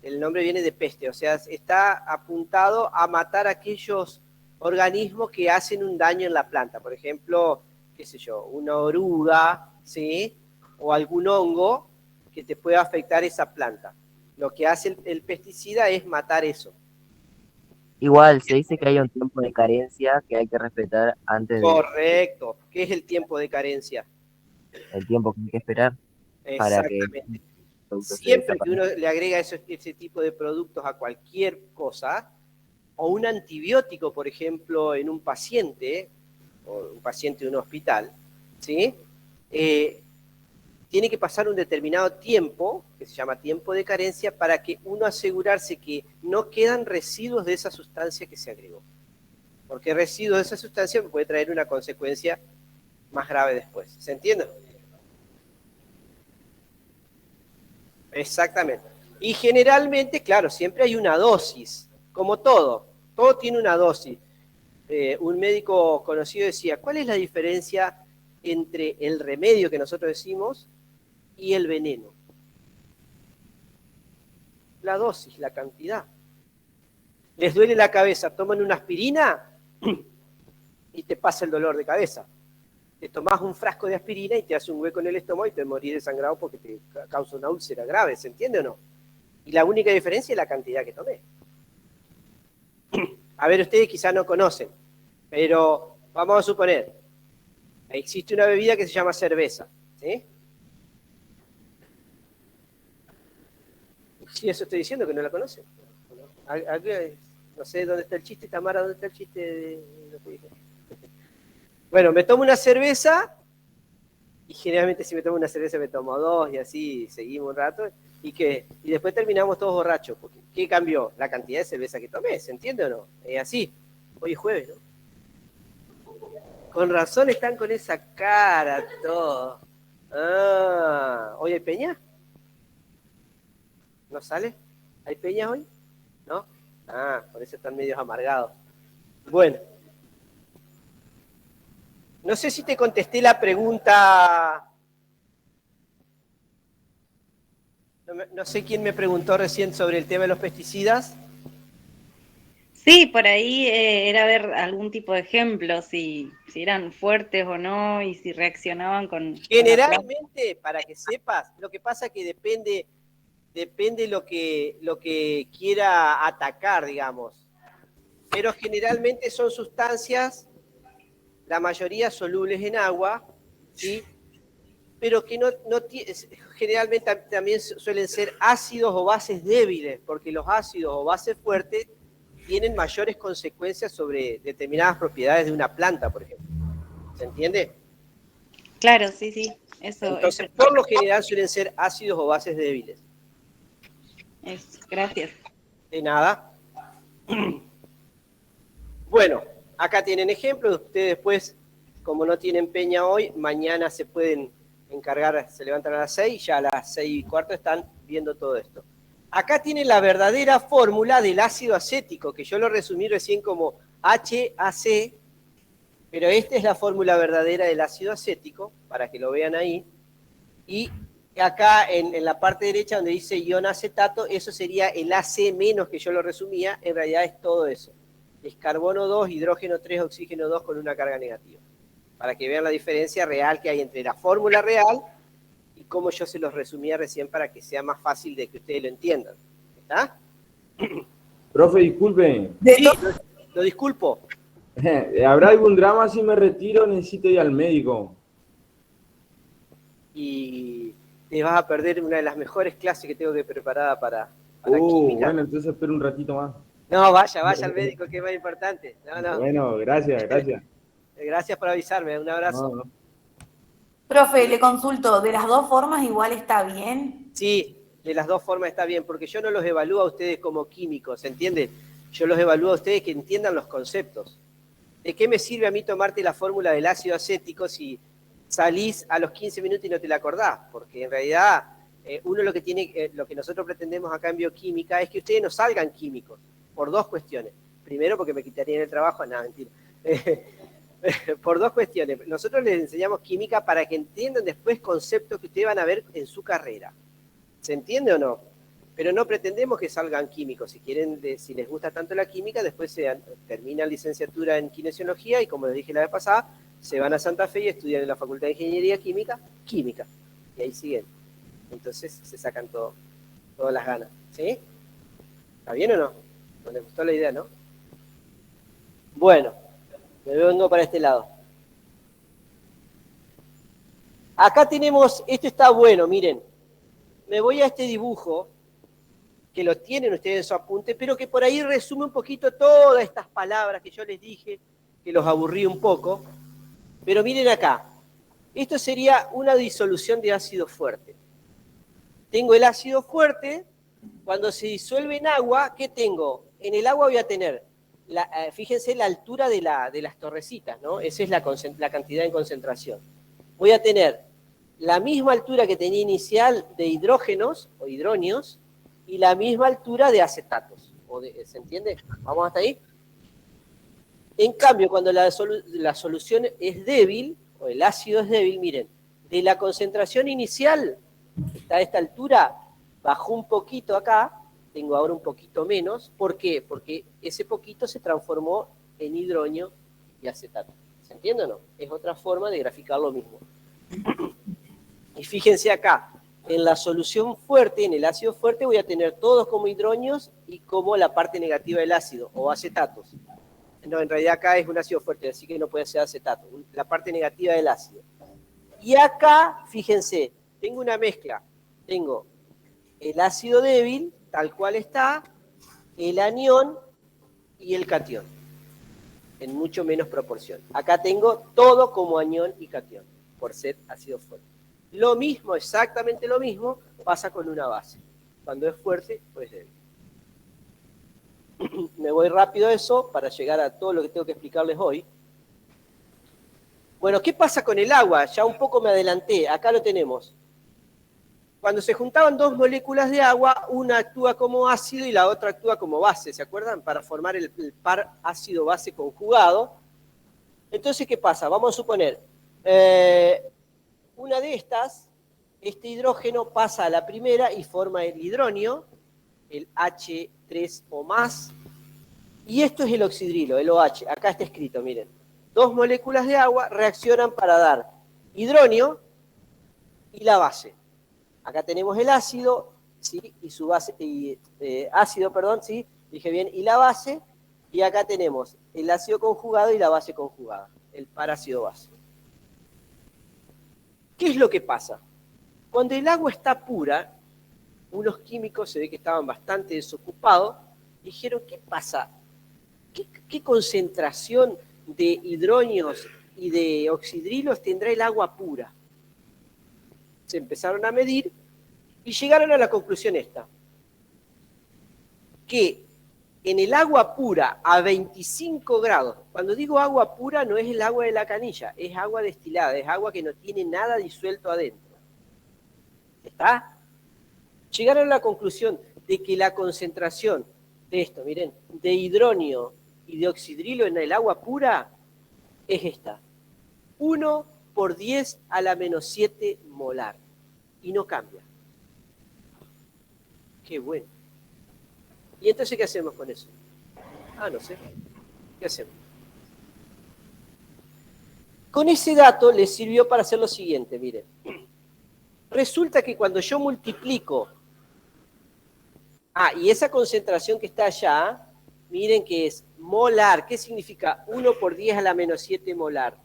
El nombre viene de peste, o sea, está apuntado a matar aquellos organismos que hacen un daño en la planta. Por ejemplo, qué sé yo, una oruga, ¿sí? O algún hongo que te pueda afectar esa planta. Lo que hace el pesticida es matar eso. Igual, se dice que hay un tiempo de carencia que hay que respetar antes de Correcto. ¿Qué es el tiempo de carencia? el tiempo que hay que esperar para que Exactamente. el producto se Siempre que desaparezca. uno le agrega ese tipo de productos a cualquier cosa, o un antibiótico, por ejemplo, en un paciente, o un paciente de un hospital, ¿sí? Tiene que pasar un determinado tiempo, que se llama tiempo de carencia, para que uno asegurarse que no quedan residuos de esa sustancia que se agregó. Porque residuos de esa sustancia puede traer una consecuencia más grave después. ¿Se entiende? Exactamente. Y generalmente, claro, siempre hay una dosis, como todo tiene una dosis. Un médico conocido decía, ¿cuál es la diferencia entre el remedio que nosotros decimos y el veneno? La dosis, la cantidad. Les duele la cabeza, toman una aspirina y te pasa el dolor de cabeza. Te tomás un frasco de aspirina y te hace un hueco en el estómago y te morís desangrado porque te causa una úlcera grave, ¿se entiende o no? Y la única diferencia es la cantidad que tomé. A ver, ustedes quizás no conocen, pero vamos a suponer, existe una bebida que se llama cerveza, ¿sí? Sí, eso estoy diciendo, que no la conocen. No sé dónde está el chiste, Tamara, ¿dónde está el chiste de lo que dije? Bueno, me tomo una cerveza, y generalmente si me tomo una cerveza me tomo dos, y así seguimos un rato, y después terminamos todos borrachos. Porque, ¿qué cambió? La cantidad de cerveza que tomé, ¿se entiende o no? Es así. Hoy es jueves, ¿no? Con razón están con esa cara todos. Ah, ¿hoy hay peña? ¿No sale? ¿Hay peña hoy? ¿No? Ah, por eso están medios amargados. Bueno. No sé si te contesté la pregunta. No sé quién me preguntó recién sobre el tema de los pesticidas. Sí, por ahí era ver algún tipo de ejemplo, si eran fuertes o no y si reaccionaban con... Generalmente, para que sepas, lo que pasa es que depende lo que quiera atacar, digamos. Pero generalmente son sustancias, la mayoría solubles en agua, ¿sí? Pero que generalmente también suelen ser ácidos o bases débiles, porque los ácidos o bases fuertes tienen mayores consecuencias sobre determinadas propiedades de una planta, por ejemplo. ¿Se entiende? Claro, sí, sí. Entonces, por lo general suelen ser ácidos o bases débiles. Gracias. De nada. Bueno, acá tienen ejemplos. Ustedes después, como no tienen peña hoy, mañana se pueden encargar, se levantan a las 6, ya a las 6:15 están viendo todo esto. Acá tienen la verdadera fórmula del ácido acético, que yo lo resumí recién como HAC, pero esta es la fórmula verdadera del ácido acético, para que lo vean ahí. Y acá en la parte derecha donde dice ion acetato, eso sería el AC- que yo lo resumía, en realidad es todo eso. Es carbono 2, hidrógeno 3, oxígeno 2 con una carga negativa. Para que vean la diferencia real que hay entre la fórmula real y cómo yo se los resumía recién para que sea más fácil de que ustedes lo entiendan. ¿Está? Profe, disculpe. Sí, lo disculpo. ¿Habrá algún drama si me retiro? Necesito ir al médico. Y te vas a perder una de las mejores clases que tengo que preparada para química. Bueno, entonces espero un ratito más. No, vaya al médico, que es más importante. No. Bueno, gracias. Gracias por avisarme, un abrazo. No. Profe, le consulto, ¿de las dos formas igual está bien? Sí, de las dos formas está bien, porque yo no los evalúo a ustedes como químicos, ¿entienden? Yo los evalúo a ustedes que entiendan los conceptos. ¿De qué me sirve a mí tomarte la fórmula del ácido acético si salís a los 15 minutos y no te la acordás? Porque en realidad uno lo que nosotros pretendemos acá en bioquímica es que ustedes no salgan químicos, por dos cuestiones. Primero, porque me quitarían el trabajo, nada, mentira. Por dos cuestiones. Nosotros les enseñamos química para que entiendan después conceptos que ustedes van a ver en su carrera. ¿Se entiende o no? Pero no pretendemos que salgan químicos. Si quieren, si les gusta tanto la química, después terminan licenciatura en kinesiología y, como les dije la vez pasada, se van a Santa Fe y estudian en la Facultad de Ingeniería Química. Y ahí siguen. Entonces se sacan todas las ganas. ¿Sí? ¿Está bien o no? ¿No les gustó la idea, no? Bueno, me vengo para este lado. Acá tenemos, esto está bueno, miren. Me voy a este dibujo, que lo tienen ustedes en su apunte, pero que por ahí resume un poquito todas estas palabras que yo les dije, que los aburrí un poco. Pero miren acá, esto sería una disolución de ácido fuerte. Tengo el ácido fuerte, cuando se disuelve en agua, ¿qué tengo? En el agua voy a tener, fíjense la altura de las torrecitas, ¿no? Esa es la cantidad en concentración. Voy a tener la misma altura que tenía inicial de hidrógenos o hidronios y la misma altura de acetatos. ¿Se entiende? ¿Vamos hasta ahí? En cambio, cuando la solución es débil, o el ácido es débil, miren, de la concentración inicial, que está a esta altura, bajó un poquito acá, tengo ahora un poquito menos. ¿Por qué? Porque ese poquito se transformó en hidrógeno y acetato. ¿Se entiende o no? Es otra forma de graficar lo mismo. Y fíjense acá, en la solución fuerte, en el ácido fuerte, voy a tener todos como hidrógenos y como la parte negativa del ácido, o acetatos. No, en realidad acá es un ácido fuerte, así que no puede ser acetato, la parte negativa del ácido. Y acá, fíjense, tengo una mezcla. Tengo el ácido débil, tal cual está, el anión y el catión, en mucho menos proporción. Acá tengo todo como anión y catión, por ser ácido fuerte. Lo mismo, exactamente lo mismo, pasa con una base. Cuando es fuerte o es débil. Me voy rápido a eso para llegar a todo lo que tengo que explicarles hoy. Bueno, ¿qué pasa con el agua? Ya un poco me adelanté, acá lo tenemos. Cuando se juntaban dos moléculas de agua, una actúa como ácido y la otra actúa como base, ¿se acuerdan? Para formar el par ácido-base conjugado. Entonces, ¿qué pasa? Vamos a suponer, una de estas, este hidrógeno pasa a la primera y forma el hidróneo, el H3 o más, y esto es el oxidrilo, el OH, acá está escrito, miren. Dos moléculas de agua reaccionan para dar hidróneo y la base. Acá tenemos el ácido, ¿sí? Y su base, ácido, perdón, ¿sí? Dije bien, y la base, y acá tenemos el ácido conjugado y la base conjugada, el par ácido-base. ¿Qué es lo que pasa? Cuando el agua está pura, unos químicos se ve que estaban bastante desocupados, dijeron, ¿qué pasa? ¿Qué concentración de hidrógenos y de oxidrilos tendrá el agua pura? Se empezaron a medir y llegaron a la conclusión esta, que en el agua pura a 25 grados, cuando digo agua pura no es el agua de la canilla, es agua destilada, es agua que no tiene nada disuelto adentro. ¿Está? Llegaron a la conclusión de que la concentración de esto, miren, de hidrógeno y de oxidrilo en el agua pura es esta. 1 por 10 a la menos 7 molar. Y no cambia. Qué bueno. ¿Y entonces qué hacemos con eso? Ah, no sé. ¿Qué hacemos? Con ese dato les sirvió para hacer lo siguiente, miren. Resulta que cuando yo multiplico... y esa concentración que está allá, miren que es molar. ¿Qué significa? 1 por 10 a la menos 7 molar.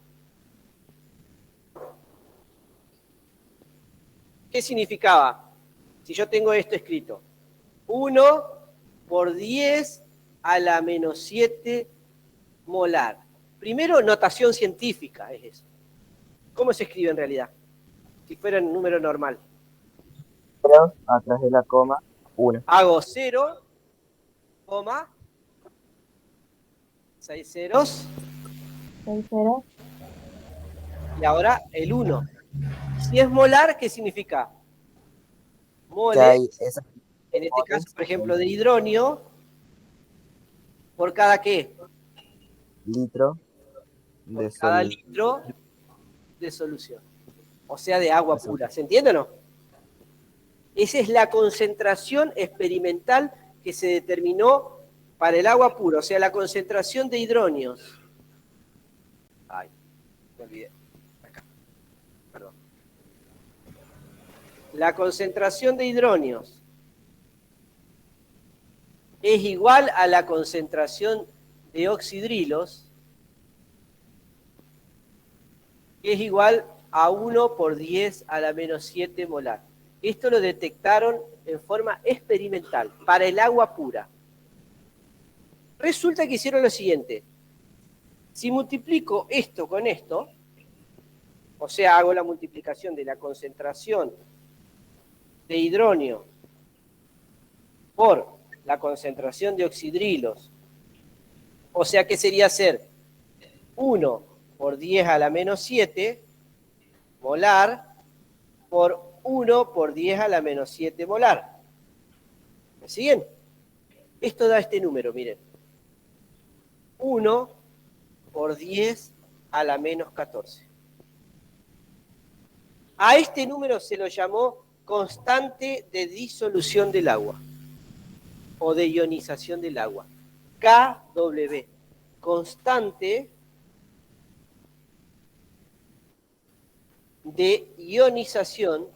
¿Qué significaba? Si yo tengo esto escrito. 1 por 10 a la menos 7 molar. Primero, notación científica es eso. ¿Cómo se escribe en realidad? Si fuera un número normal. Pero, atrás de la coma, 1. Hago 0, coma, 6 ceros. 6 ceros. Y ahora el 1. Si es molar, ¿qué significa? Mole, en este caso, por ejemplo, de hidrógeno, ¿por cada qué? Litro Por de cada solución. litro de solución. O sea, de agua pura. ¿Se entiende o no? Esa es la concentración experimental que se determinó para el agua pura. O sea, la concentración de hidrógenos. Ay, me olvidé. Acá. Perdón. La concentración de hidrógenos es igual a la concentración de oxidrilos, que es igual a 1 por 10 a la menos 7 molar. Esto lo detectaron en forma experimental para el agua pura. Resulta que hicieron lo siguiente. Si multiplico esto con esto, o sea, hago la multiplicación de la concentración de hidrógeno por la concentración de oxidrilos, o sea, ¿qué sería hacer? 1 por 10 a la menos 7 molar por 1 por 10 a la menos 7 molar. ¿Me siguen? Esto da este número, miren. 1 por 10 a la menos 14. A este número se lo llamó constante de disolución del agua. o de ionización del agua. KW, constante de ionización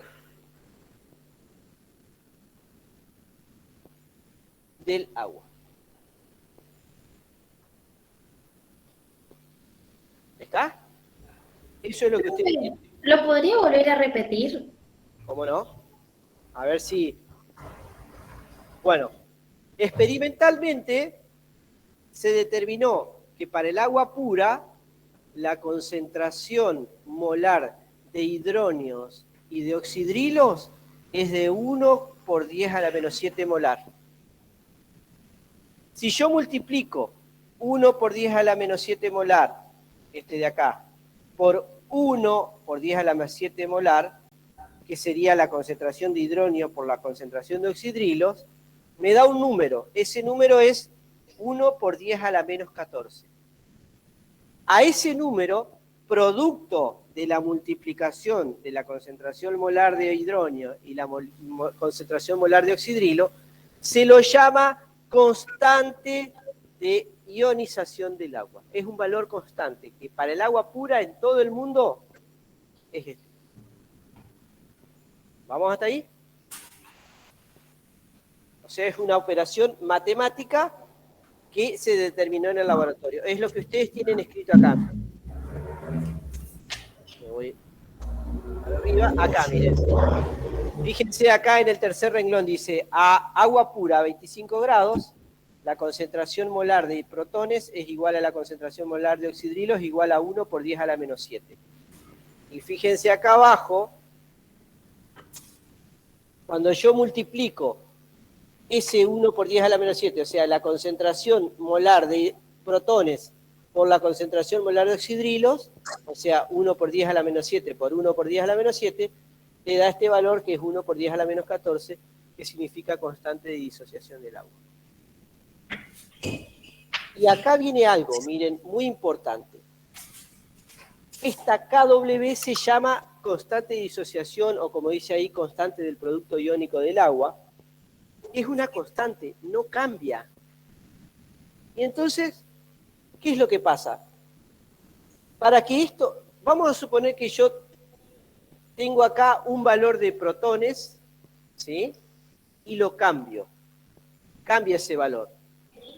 del agua. ¿Está? Eso es lo que usted entiende. ¿Lo podría volver a repetir? ¿Cómo no? A ver si... Bueno, experimentalmente se determinó que para el agua pura la concentración molar de hidronios y de oxidrilos es de 1 por 10 a la menos 7 molar. Si yo multiplico 1 por 10 a la menos 7 molar, este de acá, por 1 por 10 a la menos 7 molar, que sería la concentración de hidronio por la concentración de oxidrilos, me da un número. Ese número es 1 por 10 a la menos 14. A ese número, producto de la multiplicación de la concentración molar de hidronio y la concentración molar de oxidrilo, se lo llama constante de ionización del agua. Es un valor constante que para el agua pura en todo el mundo es este. ¿Vamos hasta ahí? O sea, es una operación matemática que se determinó en el laboratorio. Es lo que ustedes tienen escrito acá. Me voy arriba. Acá, miren. Fíjense acá en el tercer renglón, dice, a agua pura a 25 grados, la concentración molar de protones es igual a la concentración molar de oxidrilos, igual a 1 por 10 a la menos 7. Y fíjense acá abajo, cuando yo multiplico ese 1 por 10 a la menos 7, o sea, la concentración molar de protones por la concentración molar de oxidrilos, o sea, 1 por 10 a la menos 7 por 1 por 10 a la menos 7, le da este valor que es 1 por 10 a la menos 14, que significa constante de disociación del agua. Y acá viene algo, miren, muy importante. Esta KW se llama constante de disociación, o como dice ahí, constante del producto iónico del agua. Es una constante, no cambia. Y entonces, ¿qué es lo que pasa? Para que esto, vamos a suponer que yo tengo acá un valor de protones, ¿sí? Y lo cambio. Cambia ese valor.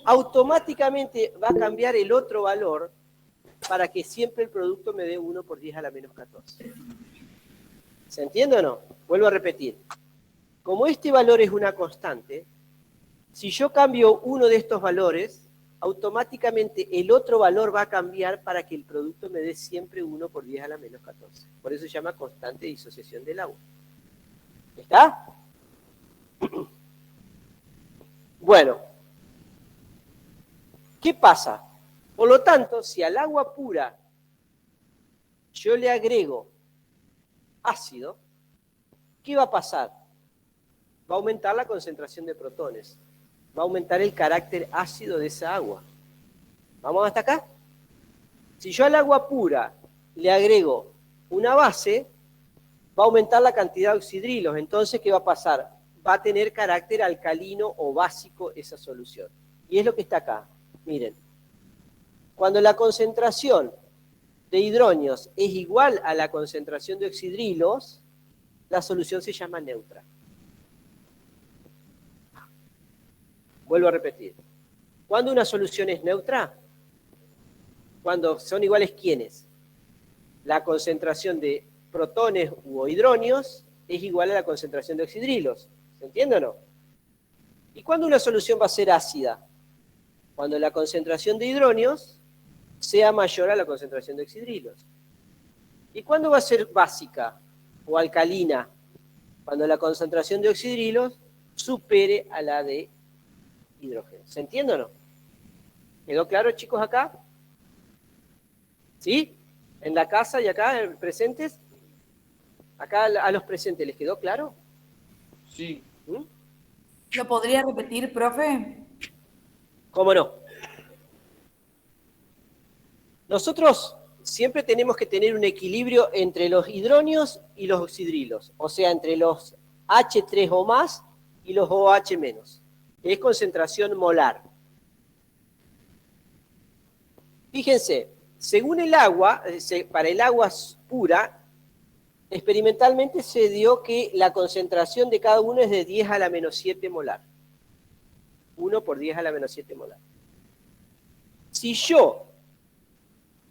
Automáticamente va a cambiar el otro valor para que siempre el producto me dé 1 por 10 a la menos 14. ¿Se entiende o no? Vuelvo a repetir. Como este valor es una constante, si yo cambio uno de estos valores, automáticamente el otro valor va a cambiar para que el producto me dé siempre 1 por 10 a la menos 14. Por eso se llama constante de disociación del agua. ¿Está? Bueno, ¿qué pasa? Por lo tanto, si al agua pura yo le agrego ácido, ¿qué va a pasar? Va a aumentar la concentración de protones. Va a aumentar el carácter ácido de esa agua. ¿Vamos hasta acá? Si yo al agua pura le agrego una base, va a aumentar la cantidad de oxidrilos. Entonces, ¿qué va a pasar? Va a tener carácter alcalino o básico esa solución. Y es lo que está acá. Miren. Cuando la concentración de hidronios es igual a la concentración de oxidrilos, la solución se llama neutra. Vuelvo a repetir. ¿Cuándo una solución es neutra? Cuando son iguales, ¿quiénes? La concentración de protones u hidronios es igual a la concentración de oxidrilos. ¿Se entiende o no? ¿Y cuándo una solución va a ser ácida? Cuando la concentración de hidronios sea mayor a la concentración de oxidrilos. ¿Y cuándo va a ser básica o alcalina? Cuando la concentración de oxidrilos supere a la de hidrógeno. ¿Se entiende o no? ¿Quedó claro, chicos, acá? ¿Sí? ¿En la casa y acá, presentes? ¿Acá a los presentes les quedó claro? Sí. ¿Lo podría repetir, profe? ¿Cómo no? Nosotros siempre tenemos que tener un equilibrio entre los hidronios y los oxidrilos, o sea, entre los H3 o más y los OH menos. es concentración molar. Fíjense, según el agua, para el agua pura, experimentalmente se dio que la concentración de cada uno es de 10 a la menos 7 molar. 1 por 10 a la menos 7 molar. Si yo,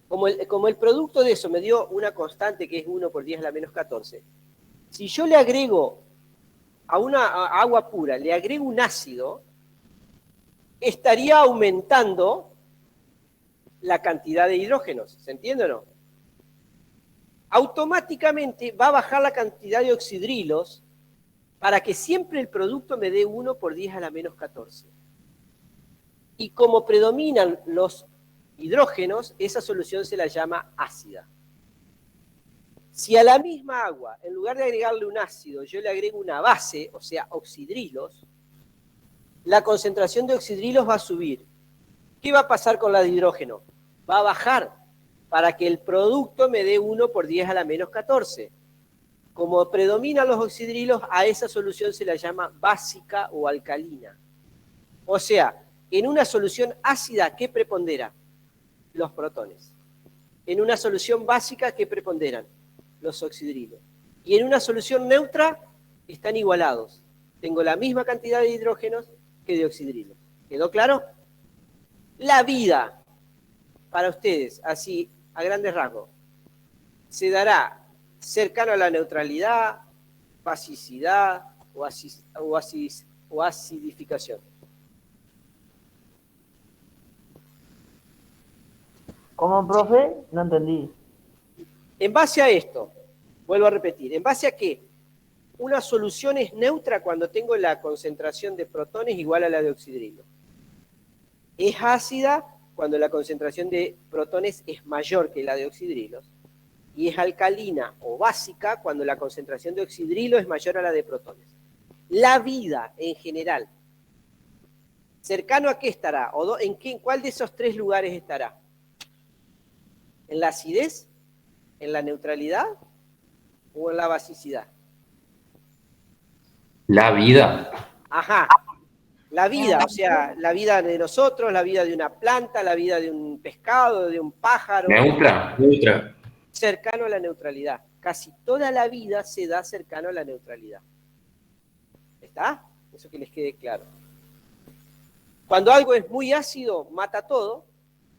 como el producto de eso me dio una constante que es 1 por 10 a la menos 14, si yo le agrego a una agua pura, le agrego un ácido, estaría aumentando la cantidad de hidrógenos. ¿Se entiende o no? Automáticamente va a bajar la cantidad de oxidrilos para que siempre el producto me dé 1 por 10 a la menos 14. Y como predominan los hidrógenos, esa solución se la llama ácida. Si a la misma agua, en lugar de agregarle un ácido, yo le agrego una base, o sea, oxidrilos, la concentración de oxidrilos va a subir. ¿Qué va a pasar con la de hidrógeno? Va a bajar para que el producto me dé 1 por 10 a la menos 14. Como predominan los oxidrilos, a esa solución se la llama básica o alcalina. O sea, en una solución ácida, ¿qué prepondera? Los protones. En una solución básica, ¿qué preponderan? Los oxidrilos. Y en una solución neutra, están igualados. Tengo la misma cantidad de hidrógenos que de oxidrilos. ¿Quedó claro? La vida, para ustedes, así, a grandes rasgos, se dará cercano a la neutralidad, basicidad o acidificación. ¿Cómo, profe? No entendí. En base a esto, vuelvo a repetir, ¿en base a qué? Una solución es neutra cuando tengo la concentración de protones igual a la de oxidrilo. Es ácida cuando la concentración de protones es mayor que la de oxidrilos. Y es alcalina o básica cuando la concentración de oxidrilo es mayor a la de protones. La vida en general, ¿cercano a qué estará? ¿En cuál de esos tres lugares estará? ¿En la acidez? ¿En la neutralidad? ¿O en la basicidad? La vida. Ajá. La vida, o sea, la vida de nosotros, la vida de una planta, la vida de un pescado, de un pájaro. Neutra. Cercano a la neutralidad. Casi toda la vida se da cercano a la neutralidad. ¿Está? Eso que les quede claro. Cuando algo es muy ácido, mata todo.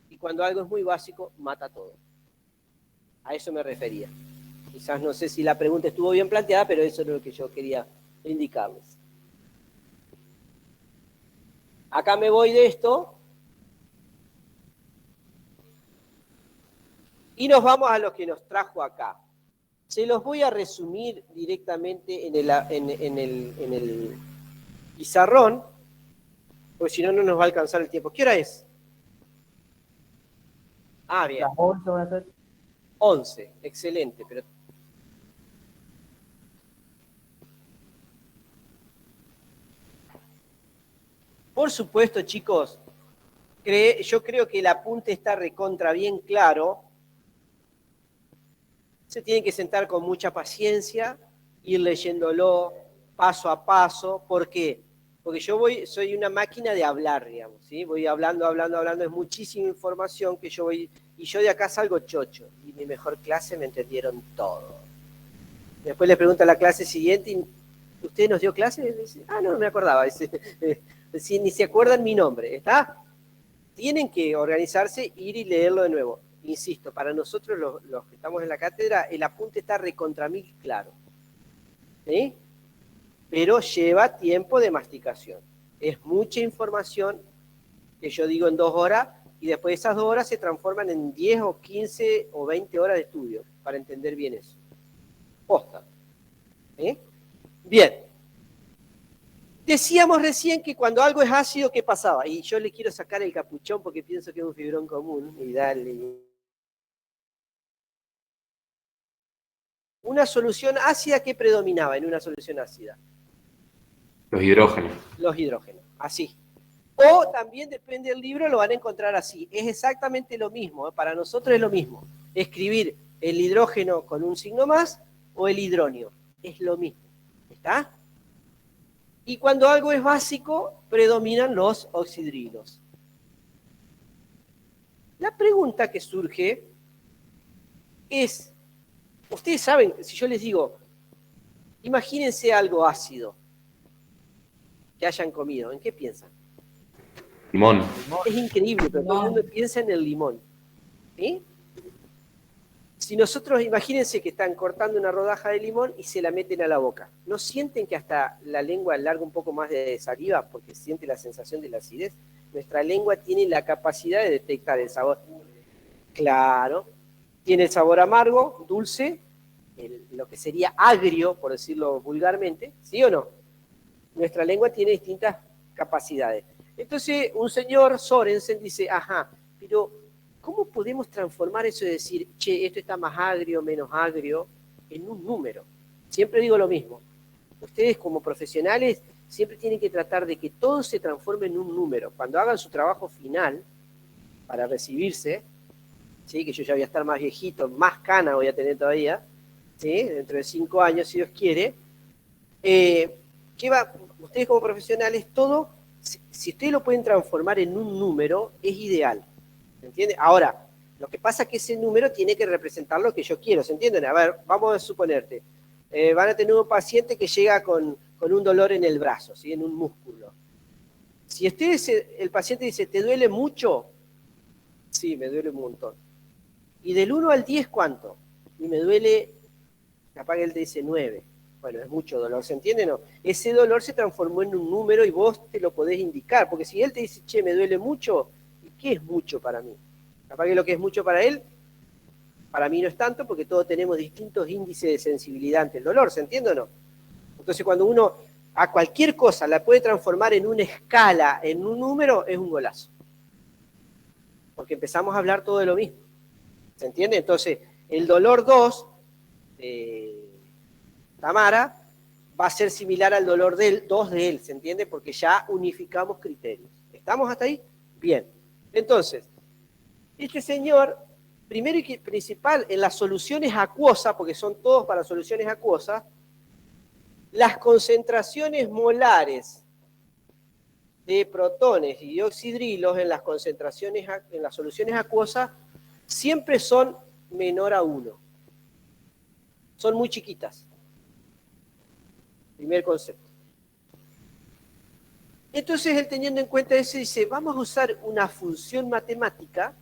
Y cuando algo es muy básico, mata todo. A eso me refería. Quizás no sé si la pregunta estuvo bien planteada, pero eso es lo que yo quería indicarles. Acá me voy de esto. Y nos vamos a lo que nos trajo acá. Se los voy a resumir directamente en el pizarrón, porque si no, no nos va a alcanzar el tiempo. ¿Qué hora es? Ah, bien. Las 11 van a ser. 11, excelente. Pero por supuesto, chicos, yo creo que el apunte está recontra bien claro. Se tienen que sentar con mucha paciencia, ir leyéndolo paso a paso. ¿Por qué? Porque yo soy una máquina de hablar, digamos, ¿sí? Voy hablando, es muchísima información que yo voy, y yo de acá salgo chocho. Y mi mejor clase me entendieron todo. Después les pregunto a la clase siguiente, ¿usted nos dio clase? Dice, no me acordaba. Ni se acuerdan mi nombre, ¿está? Tienen que organizarse, ir y leerlo de nuevo. Insisto, para nosotros los que estamos en la cátedra, el apunte está recontra mil claro. ¿Sí? Pero lleva tiempo de masticación. Es mucha información que yo digo en 2 horas, y después esas 2 horas se transforman en 10 o 15 o 20 horas de estudio, para entender bien eso. Posta. ¿Sí? Bien. Decíamos recién que cuando algo es ácido, ¿qué pasaba? Y yo le quiero sacar el capuchón porque pienso que es un fibrón común. Y dale. Una solución ácida, ¿qué predominaba en una solución ácida? Los hidrógenos. Los hidrógenos, así. O también, depende del libro, lo van a encontrar así. Es exactamente lo mismo, para nosotros es lo mismo. Escribir el hidrógeno con un signo más o el hidronio. Es lo mismo. ¿Está? Y cuando algo es básico, predominan los oxidrilos. La pregunta que surge es, ustedes saben, si yo les digo, imagínense algo ácido que hayan comido, ¿en qué piensan? Limón. Es increíble, pero todo el mundo piensa en el limón. ¿Sí? Si nosotros, imagínense que están cortando una rodaja de limón y se la meten a la boca. ¿No sienten que hasta la lengua larga un poco más de saliva porque siente la sensación de la acidez? Nuestra lengua tiene la capacidad de detectar el sabor. Claro. Tiene el sabor amargo, dulce, lo que sería agrio, por decirlo vulgarmente. ¿Sí o no? Nuestra lengua tiene distintas capacidades. Entonces, un señor, Sorensen, dice, ajá, pero ¿cómo podemos transformar eso de decir, che, esto está más agrio, menos agrio, en un número? Siempre digo lo mismo. Ustedes como profesionales siempre tienen que tratar de que todo se transforme en un número. Cuando hagan su trabajo final, para recibirse, ¿sí? Que yo ya voy a estar más viejito, más cana voy a tener todavía, ¿sí? Dentro de 5 años, si Dios quiere, ¿qué va? Ustedes como profesionales, todo, si ustedes lo pueden transformar en un número, es ideal. ¿Se entiende? Ahora, lo que pasa es que ese número tiene que representar lo que yo quiero, ¿se entienden? A ver, vamos a suponerte, van a tener un paciente que llega con un dolor en el brazo, ¿sí? En un músculo. Si ustedes, el paciente dice, ¿te duele mucho? Sí, me duele un montón. ¿Y del 1 al 10 cuánto? Y me duele, capaz que él te dice 9. Bueno, es mucho dolor, ¿se entiende? No. Ese dolor se transformó en un número y vos te lo podés indicar, porque si él te dice, che, me duele mucho, ¿y qué es mucho para mí? Capaz que lo que es mucho para él, para mí no es tanto, porque todos tenemos distintos índices de sensibilidad ante el dolor, ¿se entiende o no? Entonces cuando uno a cualquier cosa la puede transformar en una escala, en un número, es un golazo. Porque empezamos a hablar todo de lo mismo. ¿Se entiende? Entonces, el dolor 2 de Tamara va a ser similar al dolor 2 de él, ¿se entiende? Porque ya unificamos criterios. ¿Estamos hasta ahí? Bien. Entonces, este señor, primero y principal, en las soluciones acuosas, porque son todos para soluciones acuosas, las concentraciones molares de protones y de oxidrilos en las concentraciones, en las soluciones acuosas, siempre son menor a 1. Son muy chiquitas. Primer concepto. Entonces, él teniendo en cuenta eso, dice, vamos a usar una función matemática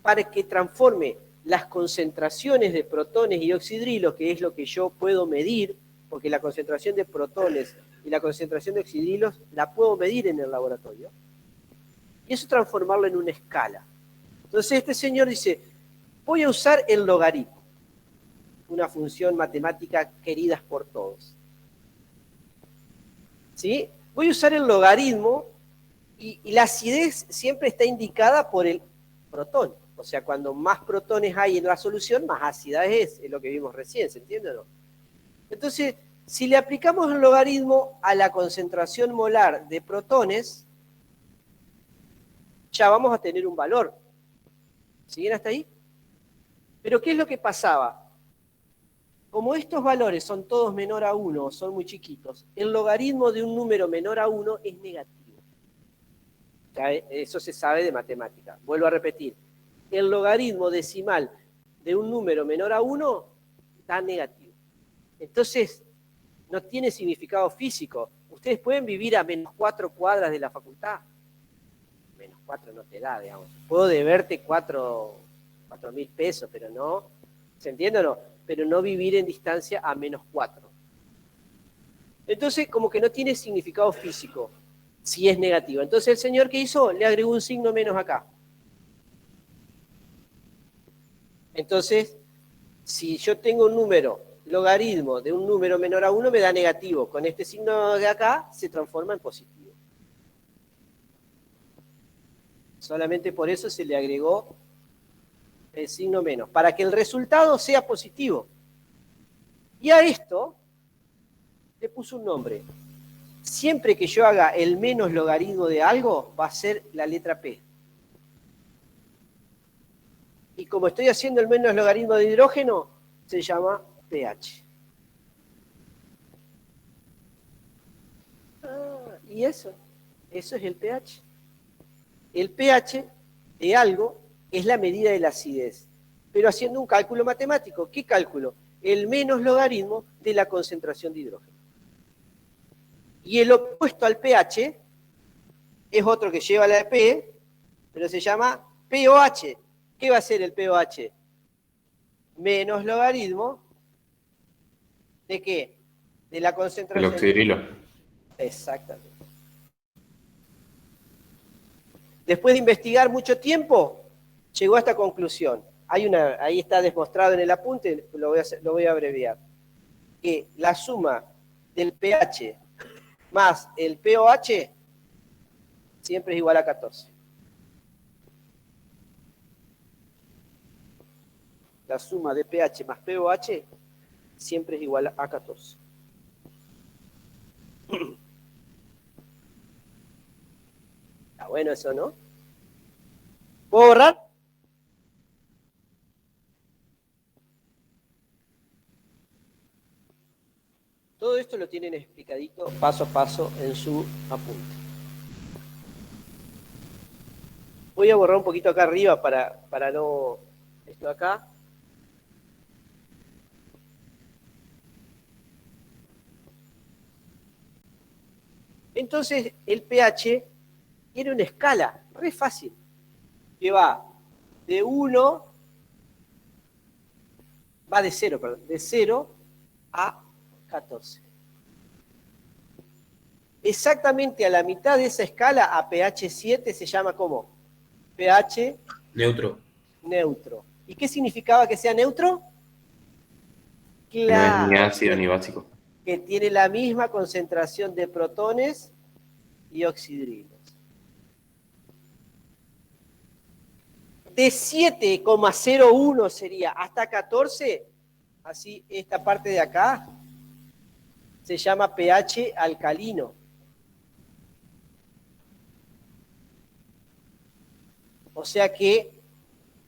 para que transforme las concentraciones de protones y oxidrilos, que es lo que yo puedo medir, porque la concentración de protones y la concentración de oxidrilos la puedo medir en el laboratorio, y eso transformarlo en una escala. Entonces este señor dice, voy a usar el logaritmo, una función matemática querida por todos. ¿Sí? Voy a usar el logaritmo y la acidez siempre está indicada por el protón. O sea, cuando más protones hay en la solución, más ácida es lo que vimos recién, ¿se entiende o no? Entonces, si le aplicamos el logaritmo a la concentración molar de protones, ya vamos a tener un valor. ¿Siguen hasta ahí? Pero ¿qué es lo que pasaba? Como estos valores son todos menor a 1, son muy chiquitos, el logaritmo de un número menor a 1 es negativo. Ya eso se sabe de matemática. Vuelvo a repetir. El logaritmo decimal de un número menor a 1 está negativo. Entonces, no tiene significado físico. Ustedes pueden vivir a menos 4 cuadras de la facultad. Menos 4 no te da, digamos. Puedo deberte 4.000 pesos, pero no, ¿se entiende o no? Pero no vivir en distancia a menos 4. Entonces, como que no tiene significado físico, si es negativo. Entonces, el señor, ¿qué hizo? Le agregó un signo menos acá. Entonces, si yo tengo un número, logaritmo de un número menor a 1, me da negativo. Con este signo de acá, se transforma en positivo. Solamente por eso se le agregó el signo menos, para que el resultado sea positivo. Y a esto le puso un nombre. Siempre que yo haga el menos logaritmo de algo, va a ser la letra P. Y como estoy haciendo el menos logaritmo de hidrógeno, se llama pH. Y eso es el pH. El pH de algo es la medida de la acidez, pero haciendo un cálculo matemático. ¿Qué cálculo? El menos logaritmo de la concentración de hidrógeno. Y el opuesto al pH es otro que lleva la P, pero se llama pOH. ¿Qué va a ser el pOH? Menos logaritmo ¿de qué? De la El concentración. oxidrilo. Exactamente. Después de investigar mucho tiempo, llegó a esta conclusión. Ahí está demostrado en el apunte, lo voy a abreviar. Que la suma del pH más el pOH siempre es igual a 14. La suma de pH más pOH siempre es igual a 14. Está bueno eso, ¿no? ¿Puedo borrar? Todo esto lo tienen explicadito paso a paso en su apunte. Voy a borrar un poquito acá arriba para no... Esto acá. Entonces, el pH tiene una escala re fácil, que va de 1, va de 0, perdón, de 0 a 14. Exactamente a la mitad de esa escala, a pH 7, se llama ¿cómo? pH Neutro. neutro. ¿Y qué significaba que sea neutro? No es Claro, ni ácido ni básico. que tiene la misma concentración de protones y oxidrilos. De 7,01 sería hasta 14, así esta parte de acá se llama pH alcalino. O sea que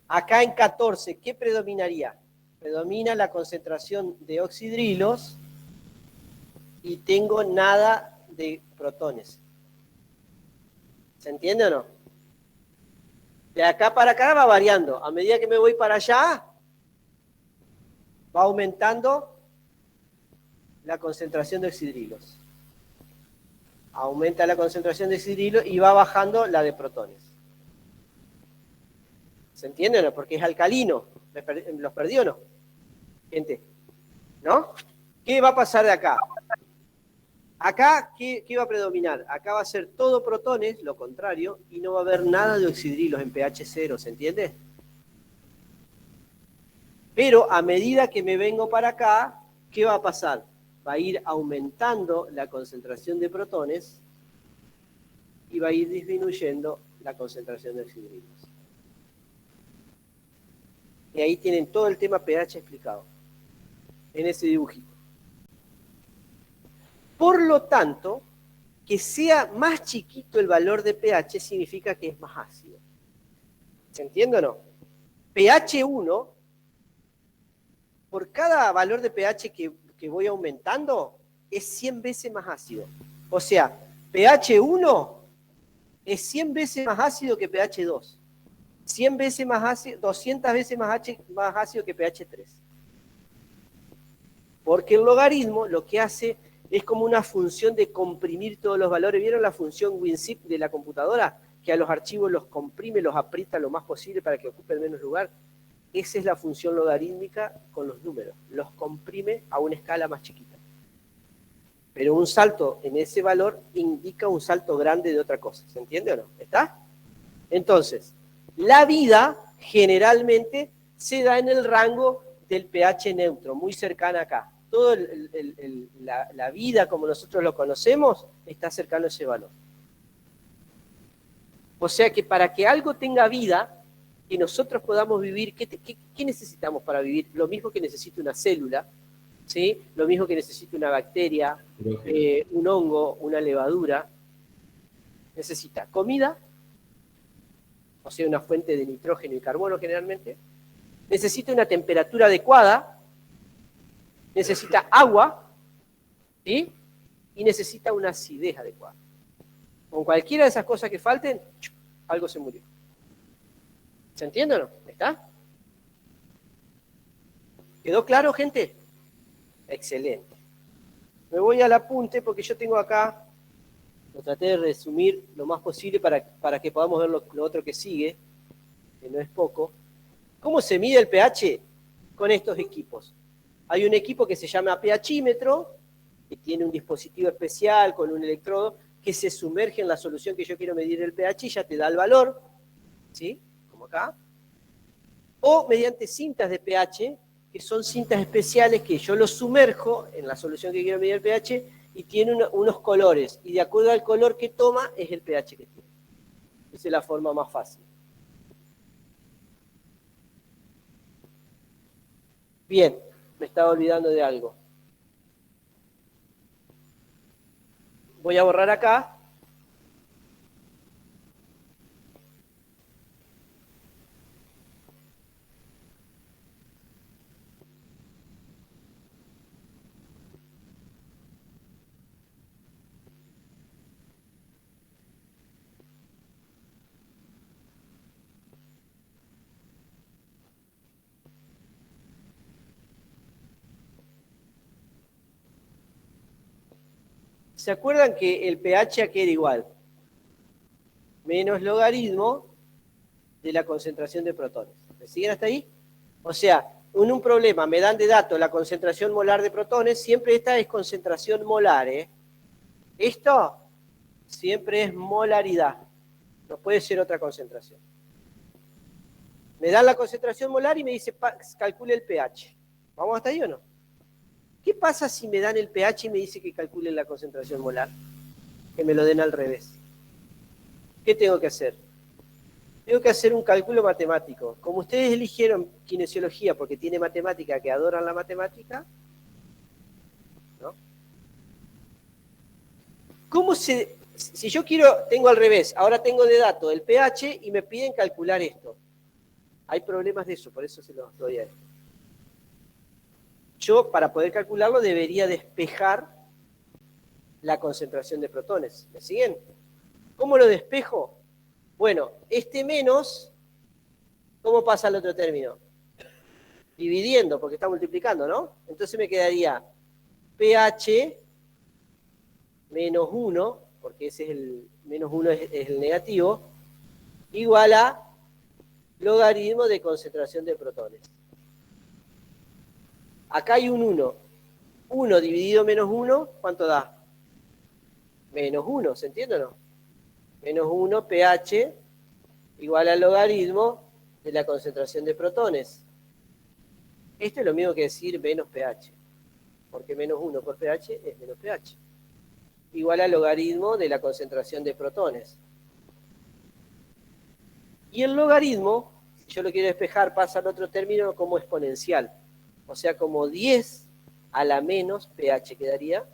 acá en 14, ¿qué predominaría? Predomina la concentración de oxidrilos y tengo nada de protones. ¿Se entiende o no? De acá para acá va variando. A medida que me voy para allá, va aumentando la concentración de oxidrilos. Aumenta la concentración de oxidrilos y va bajando la de protones. ¿Se entiende o no? Porque es alcalino. ¿Los perdió o no? Gente, ¿no? ¿Qué va a pasar de acá? Acá, ¿qué va a predominar? Acá va a ser todo protones, lo contrario, y no va a haber nada de oxidrilos en pH 0, ¿se entiende? Pero a medida que me vengo para acá, ¿qué va a pasar? Va a ir aumentando la concentración de protones y va a ir disminuyendo la concentración de oxidrilos. Y ahí tienen todo el tema pH explicado, en ese dibujito. Por lo tanto, que sea más chiquito el valor de pH significa que es más ácido. ¿Se entiende o no? pH 1, por cada valor de pH que voy aumentando, es 100 veces más ácido. O sea, pH 1 es 100 veces más ácido que pH 2. 100 veces más ácido, 200 veces más ácido que pH 3. Porque el logaritmo lo que hace es como una función de comprimir todos los valores. ¿Vieron la función WinZip de la computadora? Que a los archivos los comprime, los aprieta lo más posible para que ocupen menos lugar. Esa es la función logarítmica con los números. Los comprime a una escala más chiquita. Pero un salto en ese valor indica un salto grande de otra cosa. ¿Se entiende o no? ¿Está? Entonces, la vida generalmente se da en el rango del pH neutro, muy cercana acá. Toda la vida como nosotros lo conocemos está cercano a ese valor. O sea que para que algo tenga vida, que nosotros podamos vivir, ¿qué necesitamos para vivir? Lo mismo que necesita una célula, ¿sí? Lo mismo que necesita una bacteria, un hongo, una levadura. Necesita comida, o sea, una fuente de nitrógeno y carbono generalmente. Necesita una temperatura adecuada, necesita agua, ¿sí? Y necesita una acidez adecuada. Con cualquiera de esas cosas que falten, algo se murió. ¿Se entiende o no? ¿Está? ¿Quedó claro, gente? Excelente. Me voy al apunte porque yo tengo acá, lo traté de resumir lo más posible para que podamos ver lo otro que sigue, que no es poco. ¿Cómo se mide el pH? Con estos equipos. Hay un equipo que se llama pHímetro, que tiene un dispositivo especial con un electrodo que se sumerge en la solución que yo quiero medir el pH y ya te da el valor, ¿sí? Como acá. O mediante cintas de pH, que son cintas especiales que yo los sumerjo en la solución que quiero medir el pH y tiene unos colores. Y de acuerdo al color que toma, es el pH que tiene. Esa es la forma más fácil. Bien, me estaba olvidando de algo. Voy a borrar acá. ¿Se acuerdan que el pH aquí era igual? Menos logaritmo de la concentración de protones. ¿Me siguen hasta ahí? O sea, en un problema me dan de dato la concentración molar de protones, siempre esta es concentración molar, ¿eh? Esto siempre es molaridad, no puede ser otra concentración. Me dan la concentración molar y me dice, calcule el pH. ¿Vamos hasta ahí o no? ¿Qué pasa si me dan el pH y me dice que calcule la concentración molar? Que me lo den al revés. ¿Qué tengo que hacer? Tengo que hacer un cálculo matemático. Como ustedes eligieron kinesiología porque tiene matemática, que adoran la matemática, ¿no? ¿Cómo se...? Si yo tengo al revés, ahora tengo de dato el pH y me piden calcular esto. Hay problemas de eso, por eso se los doy a esto. Yo, para poder calcularlo, debería despejar la concentración de protones. ¿Me siguen? ¿Cómo lo despejo? Bueno, este menos, ¿cómo pasa al otro término? Dividiendo, porque está multiplicando, ¿no? Entonces me quedaría pH menos 1, porque ese es el menos 1 es el negativo, igual a logaritmo de concentración de protones. Acá hay un 1. 1 dividido menos 1, ¿cuánto da? Menos 1, ¿se entiende o no? Menos 1 pH igual al logaritmo de la concentración de protones. Esto es lo mismo que decir menos pH, porque menos 1 por pH es menos pH. Igual al logaritmo de la concentración de protones. Y el logaritmo, si yo lo quiero despejar, pasa al otro término como exponencial. O sea, como 10 a la menos pH quedaría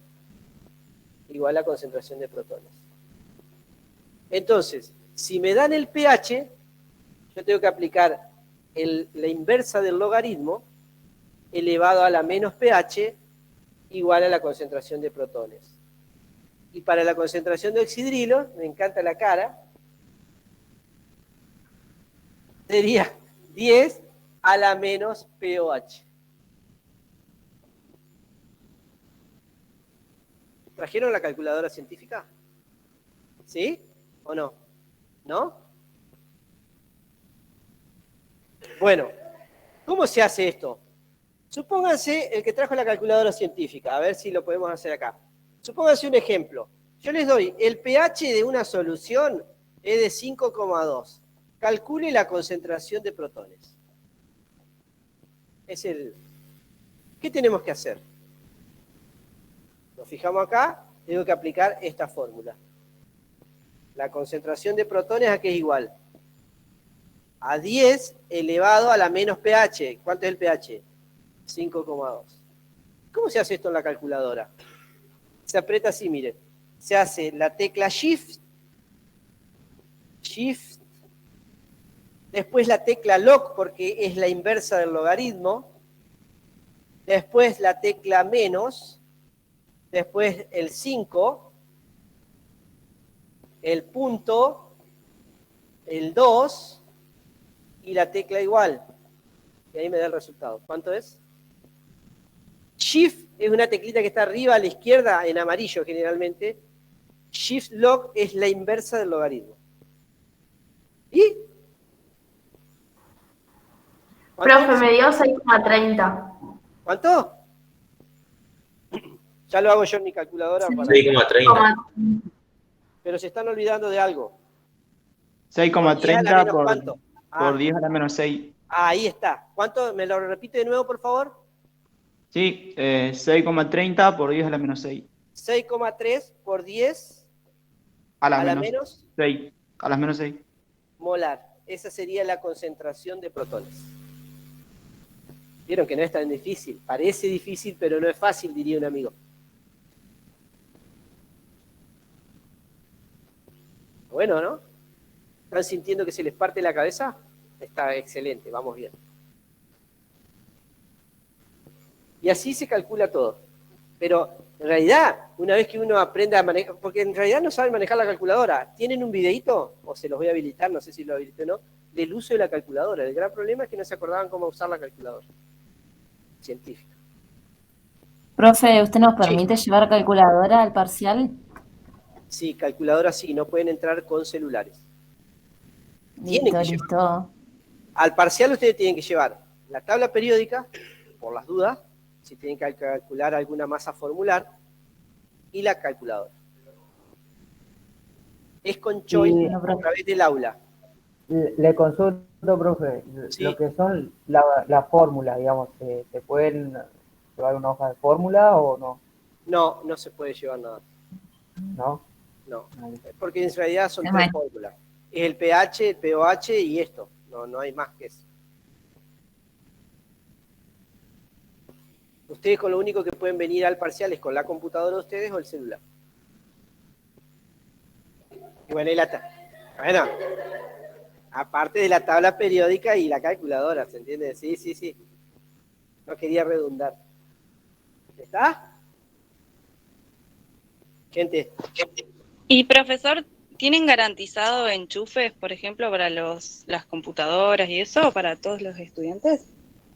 igual a concentración de protones. Entonces, si me dan el pH, yo tengo que aplicar la inversa del logaritmo elevado a la menos pH igual a la concentración de protones. Y para la concentración de oxidrilo, me encanta la cara, sería 10 a la menos pOH. ¿Trajeron la calculadora científica? ¿Sí? ¿O no? ¿No? Bueno, ¿cómo se hace esto? Supónganse el que trajo la calculadora científica, a ver si lo podemos hacer acá. Supónganse un ejemplo. Yo les doy, el pH de una solución es de 5,2. Calcule la concentración de protones. ¿Qué tenemos que hacer? Nos fijamos acá, tengo que aplicar esta fórmula. La concentración de protones aquí es igual a 10 elevado a la menos pH. ¿Cuánto es el pH? 5,2. ¿Cómo se hace esto en la calculadora? Se aprieta así, miren. Se hace la tecla Shift, después la tecla Lock porque es la inversa del logaritmo, después la tecla menos, después el 5, el punto, el 2 y la tecla igual. Y ahí me da el resultado. ¿Cuánto es? Shift es una teclita que está arriba a la izquierda, en amarillo generalmente. Shift log es la inversa del logaritmo. ¿Y? Profe, me dio 6,30. ¿Cuánto? Ya lo hago yo en mi calculadora. 6,30. Pero se están olvidando de algo. 6,30 ¿Cuánto? por 10 a la menos 6. Ahí está. ¿Cuánto? ¿Me lo repite de nuevo, por favor? Sí, 6,30 por 10 a la menos 6. 6,3 por 10 A la la menos menos 6. A las menos 6. molar. Esa sería la concentración de protones. Vieron que no es tan difícil. Parece difícil, pero no es fácil, diría un amigo. Bueno, ¿no? ¿Están sintiendo que se les parte la cabeza? Está excelente, vamos bien. Y así se calcula todo. Pero en realidad, una vez que uno aprende a manejar, porque en realidad no saben manejar la calculadora, ¿tienen un videíto? O se los voy a habilitar, no sé si lo habilité o no, del uso de la calculadora. El gran problema es que no se acordaban cómo usar la calculadora científica. Profe, ¿usted nos permite llevar calculadora al parcial? Sí, calculadora sí, no pueden entrar con celulares. Tienen que Listo. Al parcial ustedes tienen que llevar la tabla periódica, por las dudas, si tienen que calcular alguna masa formular, y la calculadora. Es con Choi a través del aula. Le consulto, profe, lo que son la fórmula, digamos, ¿se pueden llevar una hoja de fórmula o no? No, no se puede llevar nada. ¿No? No, porque en realidad son tres fórmulas. Es el pH, el pOH y esto. No hay más que eso. Ustedes con lo único que pueden venir al parcial es con la computadora de ustedes o el celular. Y bueno, bueno, aparte de la tabla periódica y la calculadora, ¿se entiende? Sí. No quería redundar. ¿Está? Gente. Y profesor, ¿tienen garantizado enchufes, por ejemplo, para las computadoras y eso, para todos los estudiantes?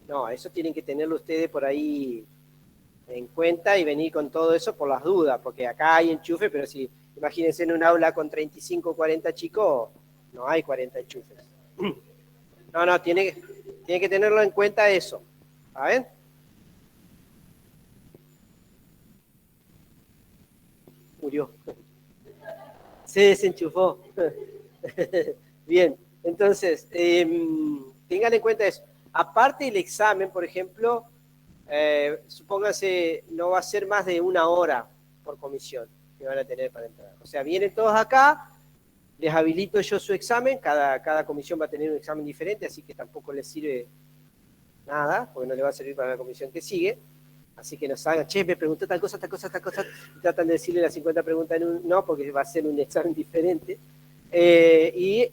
No, eso tienen que tenerlo ustedes por ahí en cuenta y venir con todo eso por las dudas, porque acá hay enchufe, pero si imagínense en un aula con 35 o 40 chicos, no hay 40 enchufes. No, tiene que tenerlo en cuenta eso. ¿Saben? Murió. Se desenchufó. Bien, entonces, tengan en cuenta eso. Aparte del examen, por ejemplo, supónganse, no va a ser más de 1 hora por comisión que van a tener para entrar. O sea, vienen todos acá, les habilito yo su examen, cada comisión va a tener un examen diferente, así que tampoco les sirve nada, porque no le va a servir para la comisión que sigue. Así que nos hagan, che, me preguntó tal cosa, y tratan de decirle las 50 preguntas en no, porque va a ser un examen diferente. Y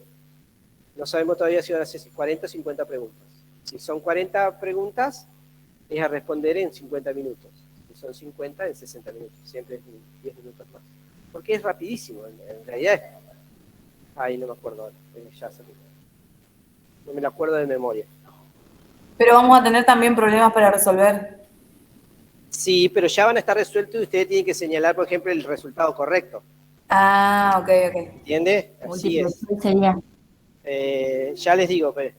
no sabemos todavía si van a ser 40 o 50 preguntas. Si son 40 preguntas, es a responder en 50 minutos. Si son 50, en 60 minutos. Siempre es 10 minutos más. Porque es rapidísimo, en realidad es... Ay, no me acuerdo ahora. Ya se me... No me lo acuerdo de memoria. Pero vamos a tener también problemas para resolver. Sí, pero ya van a estar resueltos y ustedes tienen que señalar, por ejemplo, el resultado correcto. Ah, ok. ¿Entiende? Así es. Sería. Ya les digo, pero...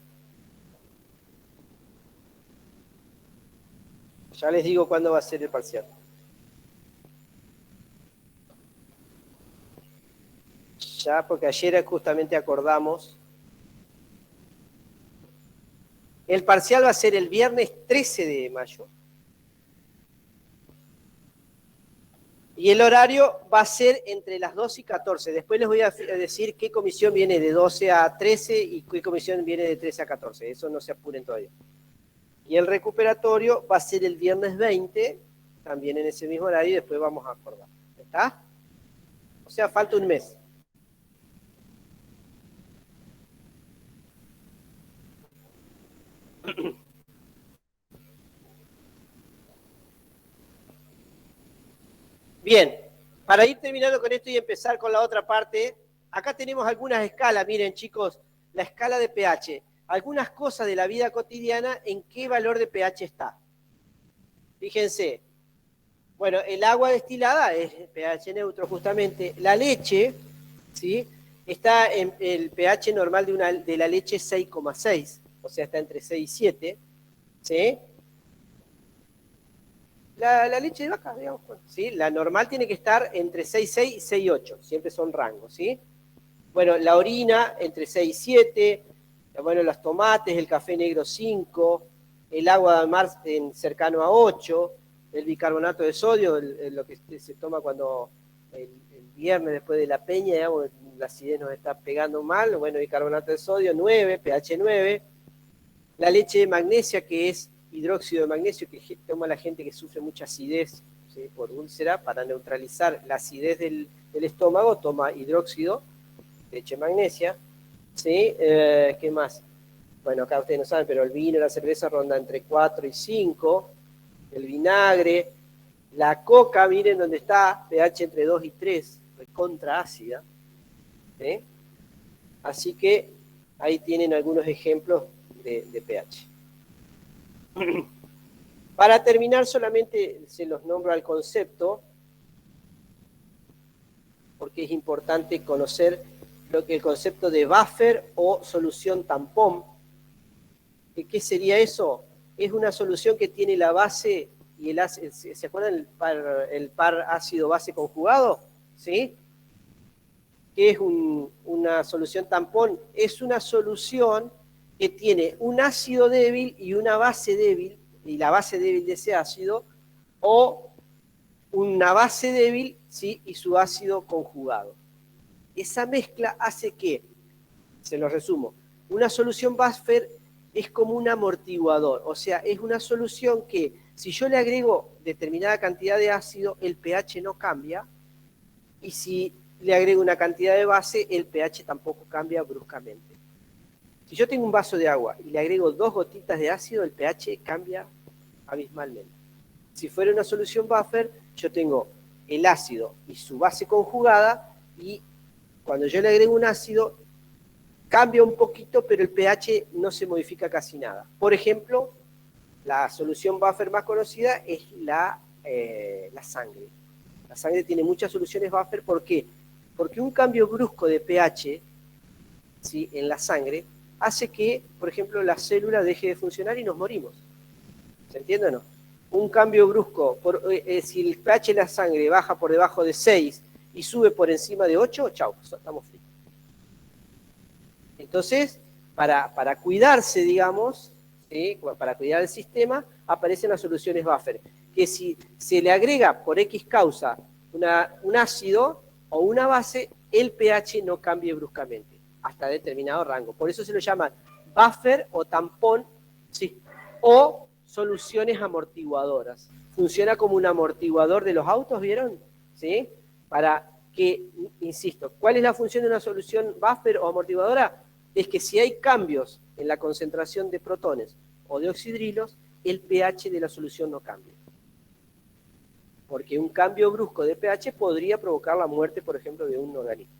Ya les digo cuándo va a ser el parcial. Ya, porque ayer justamente acordamos. El parcial va a ser el viernes 13 de mayo. Y el horario va a ser entre las 12 y 14. Después les voy a decir qué comisión viene de 12 a 13 y qué comisión viene de 13 a 14. Eso no se apuren todavía. Y el recuperatorio va a ser el viernes 20, también en ese mismo horario, y después vamos a acordar. ¿Está? O sea, falta un mes. Bien, para ir terminando con esto y empezar con la otra parte, acá tenemos algunas escalas, miren chicos, la escala de pH. Algunas cosas de la vida cotidiana, ¿en qué valor de pH está? Fíjense, bueno, el agua destilada es pH neutro justamente. La leche, ¿sí? Está en el pH normal de la leche 6,6, o sea, está entre 6 y 7, ¿sí? La leche de vaca, digamos, ¿sí? La normal tiene que estar entre 6,6 y 6,8, siempre son rangos, ¿sí? Bueno, la orina entre 6 y 7, bueno, los tomates, el café negro 5, el agua de mar cercano a 8, el bicarbonato de sodio, lo que se toma cuando el viernes después de la peña, digamos, la acidez nos está pegando mal, bueno, bicarbonato de sodio 9, pH 9, la leche de magnesia, que es hidróxido de magnesio, que toma la gente que sufre mucha acidez, ¿sí? Por úlcera, para neutralizar la acidez del estómago, toma hidróxido, leche de magnesia, ¿sí? ¿Qué más? Bueno, acá ustedes no saben, pero el vino y la cerveza rondan entre 4 y 5, el vinagre, la coca, miren dónde está, pH entre 2 y 3, recontra ácida, ¿sí? Así que ahí tienen algunos ejemplos de pH. Para terminar, solamente se los nombro al concepto, porque es importante conocer el concepto de buffer o solución tampón. ¿Qué sería eso? Es una solución que tiene la base y el ácido. ¿Se acuerdan el par ácido-base conjugado? ¿Sí? ¿Qué es una solución tampón? Es una solución que tiene un ácido débil y una base débil, y la base débil de ese ácido, o una base débil, ¿sí? Y su ácido conjugado. Esa mezcla hace que, se lo resumo, una solución buffer es como un amortiguador, o sea, es una solución que si yo le agrego determinada cantidad de ácido, el pH no cambia, y si le agrego una cantidad de base, el pH tampoco cambia bruscamente. Si yo tengo un vaso de agua y le agrego 2 gotitas de ácido, el pH cambia abismalmente. Si fuera una solución buffer, yo tengo el ácido y su base conjugada, y cuando yo le agrego un ácido, cambia un poquito, pero el pH no se modifica casi nada. Por ejemplo, la solución buffer más conocida es la sangre. La sangre tiene muchas soluciones buffer. ¿Por qué? Porque un cambio brusco de pH, ¿sí? En la sangre hace que, por ejemplo, la célula deje de funcionar y nos morimos. ¿Se entiende o no? Un cambio brusco, si el pH de la sangre baja por debajo de 6 y sube por encima de 8, chau, estamos fritos. Entonces, para cuidarse, digamos, ¿sí? Para cuidar el sistema, aparecen las soluciones buffer, que si se le agrega por X causa un ácido o una base, el pH no cambie bruscamente, hasta determinado rango. Por eso se lo llama buffer o tampón, ¿sí? O soluciones amortiguadoras. Funciona como un amortiguador de los autos, ¿vieron? ¿Sí? Para que, insisto, ¿cuál es la función de una solución buffer o amortiguadora? Es que si hay cambios en la concentración de protones o de oxidrilos, el pH de la solución no cambia. Porque un cambio brusco de pH podría provocar la muerte, por ejemplo, de un organismo.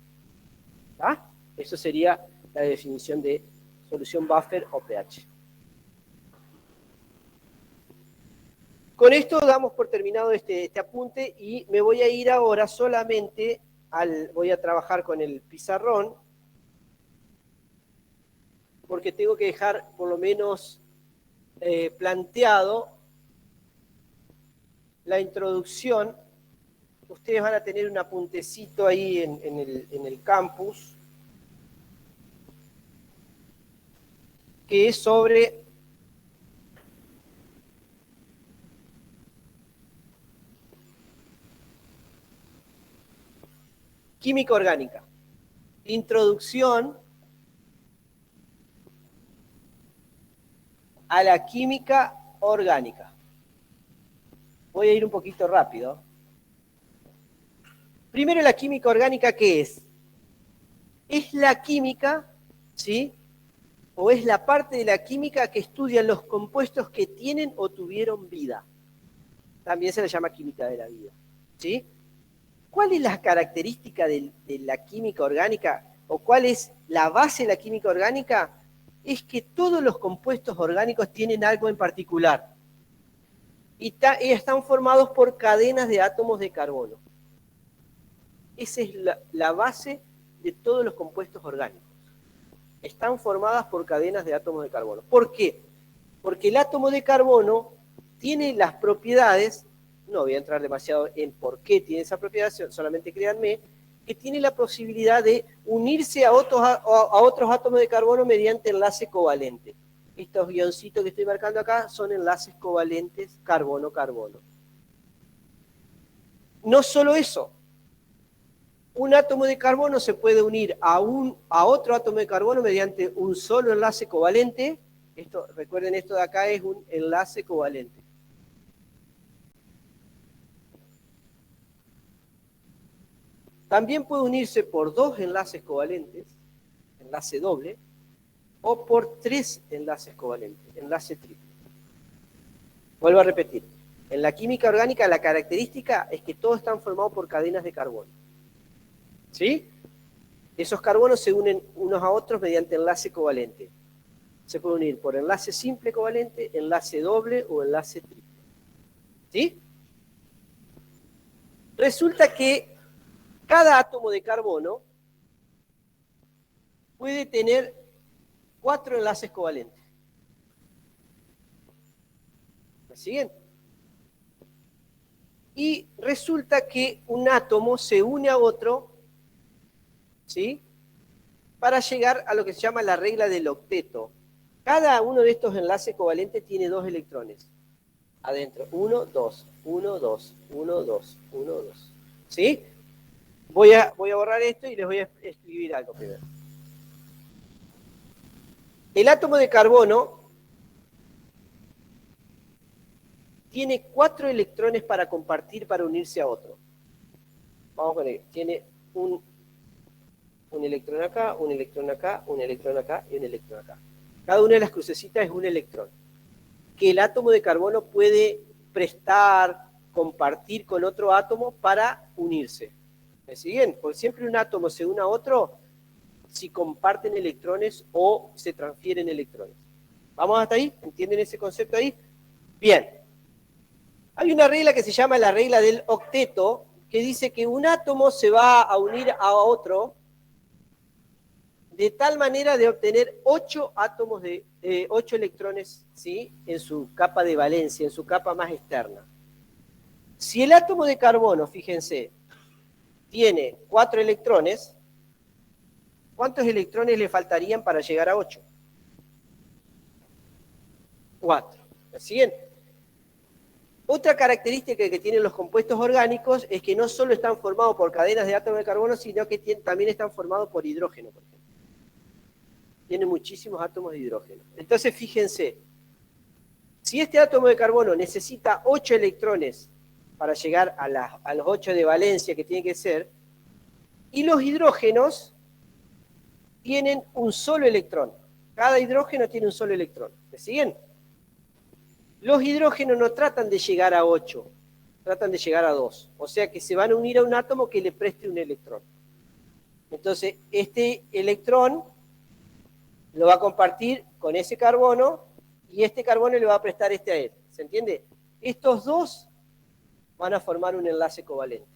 ¿Ah? Eso sería la definición de solución buffer o pH. Con esto damos por terminado este apunte y me voy a ir ahora solamente voy a trabajar con el pizarrón, porque tengo que dejar por lo menos planteado la introducción. Ustedes van a tener un apuntecito ahí en el campus, que es sobre química orgánica. Introducción a la química orgánica. Voy a ir un poquito rápido. Primero, la química orgánica, ¿qué es? Es la química, ¿sí? O es la parte de la química que estudia los compuestos que tienen o tuvieron vida. También se le llama química de la vida, ¿sí? ¿Cuál es la característica de la química orgánica? ¿O cuál es la base de la química orgánica? Es que todos los compuestos orgánicos tienen algo en particular. Y están formados por cadenas de átomos de carbono. Esa es la base de todos los compuestos orgánicos. Están formadas por cadenas de átomos de carbono. ¿Por qué? Porque el átomo de carbono tiene las propiedades, no voy a entrar demasiado en por qué tiene esa propiedad, solamente créanme, que tiene la posibilidad de unirse a otros átomos de carbono mediante enlace covalente. Estos guioncitos que estoy marcando acá son enlaces covalentes carbono-carbono. No solo eso, un átomo de carbono se puede unir a otro átomo de carbono mediante un solo enlace covalente. Recuerden, esto de acá es un enlace covalente. También puede unirse por 2 enlaces covalentes, enlace doble, o por 3 enlaces covalentes, enlace triple. Vuelvo a repetir, en la química orgánica la característica es que todos están formados por cadenas de carbono. ¿Sí? Esos carbonos se unen unos a otros mediante enlace covalente. Se puede unir por enlace simple covalente, enlace doble o enlace triple. ¿Sí? Resulta que cada átomo de carbono puede tener 4 enlaces covalentes. ¿Me siguen? Y resulta que un átomo se une a otro, ¿sí?, para llegar a lo que se llama la regla del octeto. Cada uno de estos enlaces covalentes tiene 2 electrones adentro. 1, 2, 1, 2, 1, 2, 1, 2. ¿Sí? Voy a borrar esto y les voy a escribir algo primero. El átomo de carbono tiene 4 electrones para compartir, para unirse a otro. Vamos con él. Tiene un electrón acá, un electrón acá, un electrón acá y un electrón acá. Cada una de las crucecitas es un electrón que el átomo de carbono puede prestar, compartir con otro átomo para unirse. ¿Me siguen? Porque siempre un átomo se une a otro si comparten electrones o se transfieren electrones. ¿Vamos hasta ahí? ¿Entienden ese concepto ahí? Bien. Hay una regla que se llama la regla del octeto, que dice que un átomo se va a unir a otro de tal manera de obtener 8 electrones, ¿sí?, en su capa de valencia, en su capa más externa. Si el átomo de carbono, fíjense, tiene 4 electrones, ¿cuántos electrones le faltarían para llegar a 8? 4. ¿Me siguen? Otra característica que tienen los compuestos orgánicos es que no solo están formados por cadenas de átomos de carbono, sino que también están formados por hidrógeno, por ejemplo. Tienen muchísimos átomos de hidrógeno. Entonces, fíjense, si este átomo de carbono necesita 8 electrones para llegar a los 8 de valencia que tiene que ser, y los hidrógenos tienen un solo electrón. Cada hidrógeno tiene un solo electrón. ¿Me siguen? Los hidrógenos no tratan de llegar a 8, tratan de llegar a 2. O sea que se van a unir a un átomo que le preste un electrón. Entonces, este electrón lo va a compartir con ese carbono y este carbono le va a prestar este a él. ¿Se entiende? Estos dos van a formar un enlace covalente.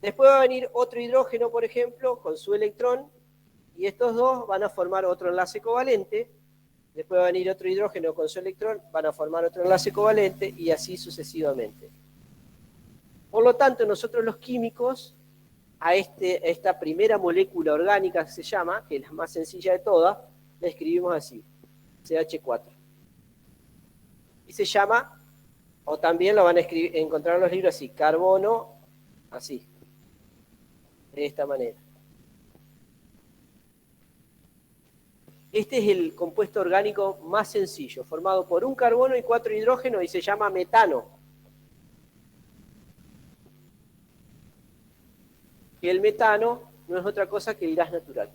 Después va a venir otro hidrógeno, por ejemplo, con su electrón, y estos dos van a formar otro enlace covalente. Después va a venir otro hidrógeno con su electrón, van a formar otro enlace covalente, y así sucesivamente. Por lo tanto, nosotros los químicos, a esta primera molécula orgánica que se llama, que es la más sencilla de todas, la escribimos así, CH4. Y se llama, o también lo van a encontrar en los libros así, carbono, así, de esta manera. Este es el compuesto orgánico más sencillo, formado por un carbono y 4 hidrógenos, y se llama metano. Y el metano no es otra cosa que el gas natural.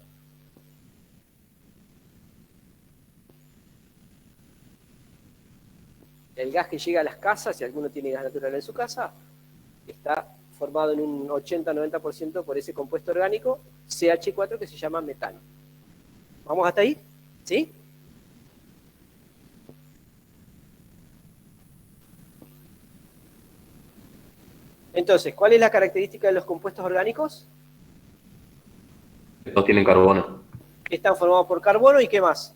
El gas que llega a las casas, si alguno tiene gas natural en su casa, está formado en un 80-90% por ese compuesto orgánico, CH4, que se llama metano. ¿Vamos hasta ahí? ¿Sí? Entonces, ¿cuál es la característica de los compuestos orgánicos? Todos tienen carbono. Están formados por carbono y ¿qué más?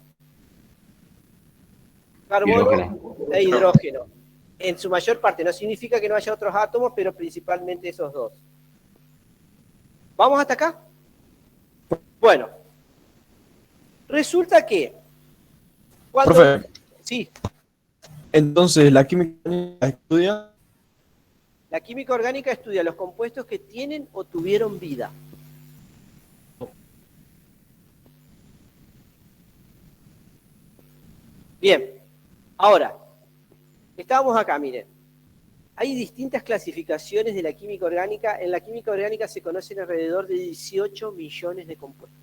Carbono e hidrógeno. En su mayor parte, no significa que no haya otros átomos, pero principalmente esos dos. ¿Vamos hasta acá? Bueno. Resulta que cuando... Profe. Sí. Entonces, ¿la química orgánica estudia? La química orgánica estudia los compuestos que tienen o tuvieron vida. Bien, ahora, estábamos acá, miren. Hay distintas clasificaciones de la química orgánica. En la química orgánica se conocen alrededor de 18 millones de compuestos.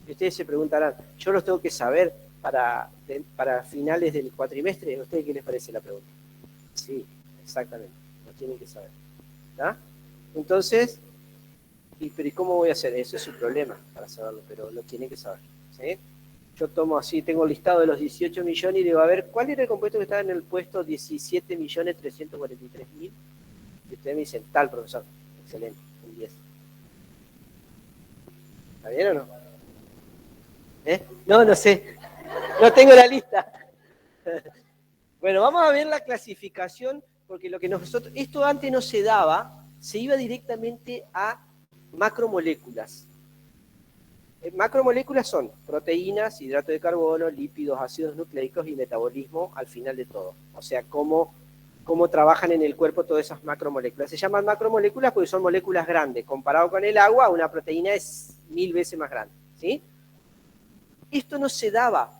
Y ustedes se preguntarán, ¿yo los tengo que saber para finales del cuatrimestre? ¿A ustedes qué les parece la pregunta? Sí, exactamente, los tienen que saber. ¿Está? Entonces, ¿pero cómo voy a hacer? Eso es su problema para saberlo, pero lo tienen que saber. ¿Sí? Yo tomo así, tengo el listado de los 18 millones y digo, a ver, ¿cuál era el compuesto que estaba en el puesto 17.343.000? Y ustedes me dicen, tal, profesor. Excelente, un 10. ¿Está bien o no? No, no sé. No tengo la lista. Bueno, vamos a ver la clasificación, porque lo que nosotros... Esto antes no se daba, se iba directamente a macromoléculas. Macromoléculas son proteínas, hidrato de carbono, lípidos, ácidos nucleicos y metabolismo al final de todo. O sea, cómo trabajan en el cuerpo todas esas macromoléculas. Se llaman macromoléculas porque son moléculas grandes. Comparado con el agua, una proteína es 1000 veces más grande. ¿Sí? Esto no se daba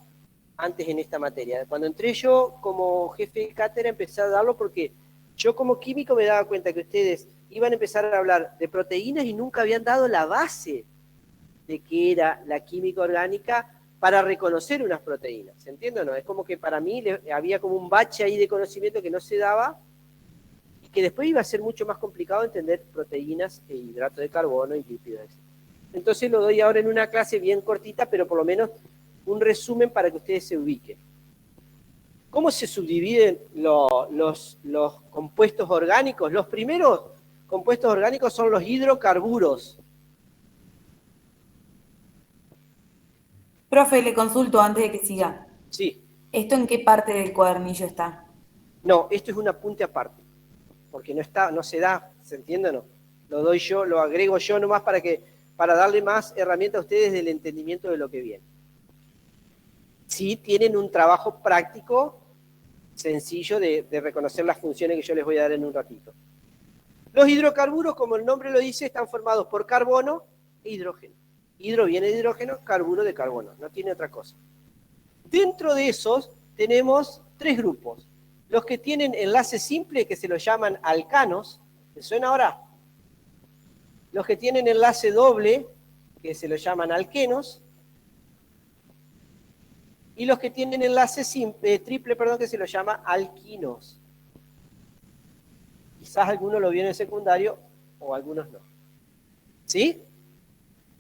antes en esta materia. Cuando entré yo como jefe de cátedra empecé a darlo porque yo como químico me daba cuenta que ustedes iban a empezar a hablar de proteínas y nunca habían dado la base de qué era la química orgánica para reconocer unas proteínas. ¿Se entiende o no? Es como que para mí había como un bache ahí de conocimiento que no se daba y que después iba a ser mucho más complicado entender proteínas e hidrato de carbono y lípidos. Entonces lo doy ahora en una clase bien cortita, pero por lo menos un resumen para que ustedes se ubiquen. ¿Cómo se subdividen los compuestos orgánicos? Los primeros compuestos orgánicos son los hidrocarburos. Profe, le consulto antes de que siga. Sí. ¿Esto en qué parte del cuadernillo está? No, esto es un apunte aparte, porque no se da, ¿se entiende o no? Lo doy yo, lo agrego yo nomás para darle más herramientas a ustedes del entendimiento de lo que viene. Sí, tienen un trabajo práctico, sencillo, de reconocer las funciones que yo les voy a dar en un ratito. Los hidrocarburos, como el nombre lo dice, están formados por carbono e hidrógeno. Hidro viene de hidrógeno, carburo de carbono, no tiene otra cosa. Dentro de esos tenemos tres grupos. Los que tienen enlace simple, que se los llaman alcanos, ¿les suena ahora? Los que tienen enlace doble, que se los llaman alquenos, y los que tienen enlace triple, que se los llama alquinos. Quizás algunos lo vieron en secundario o algunos no. ¿Sí?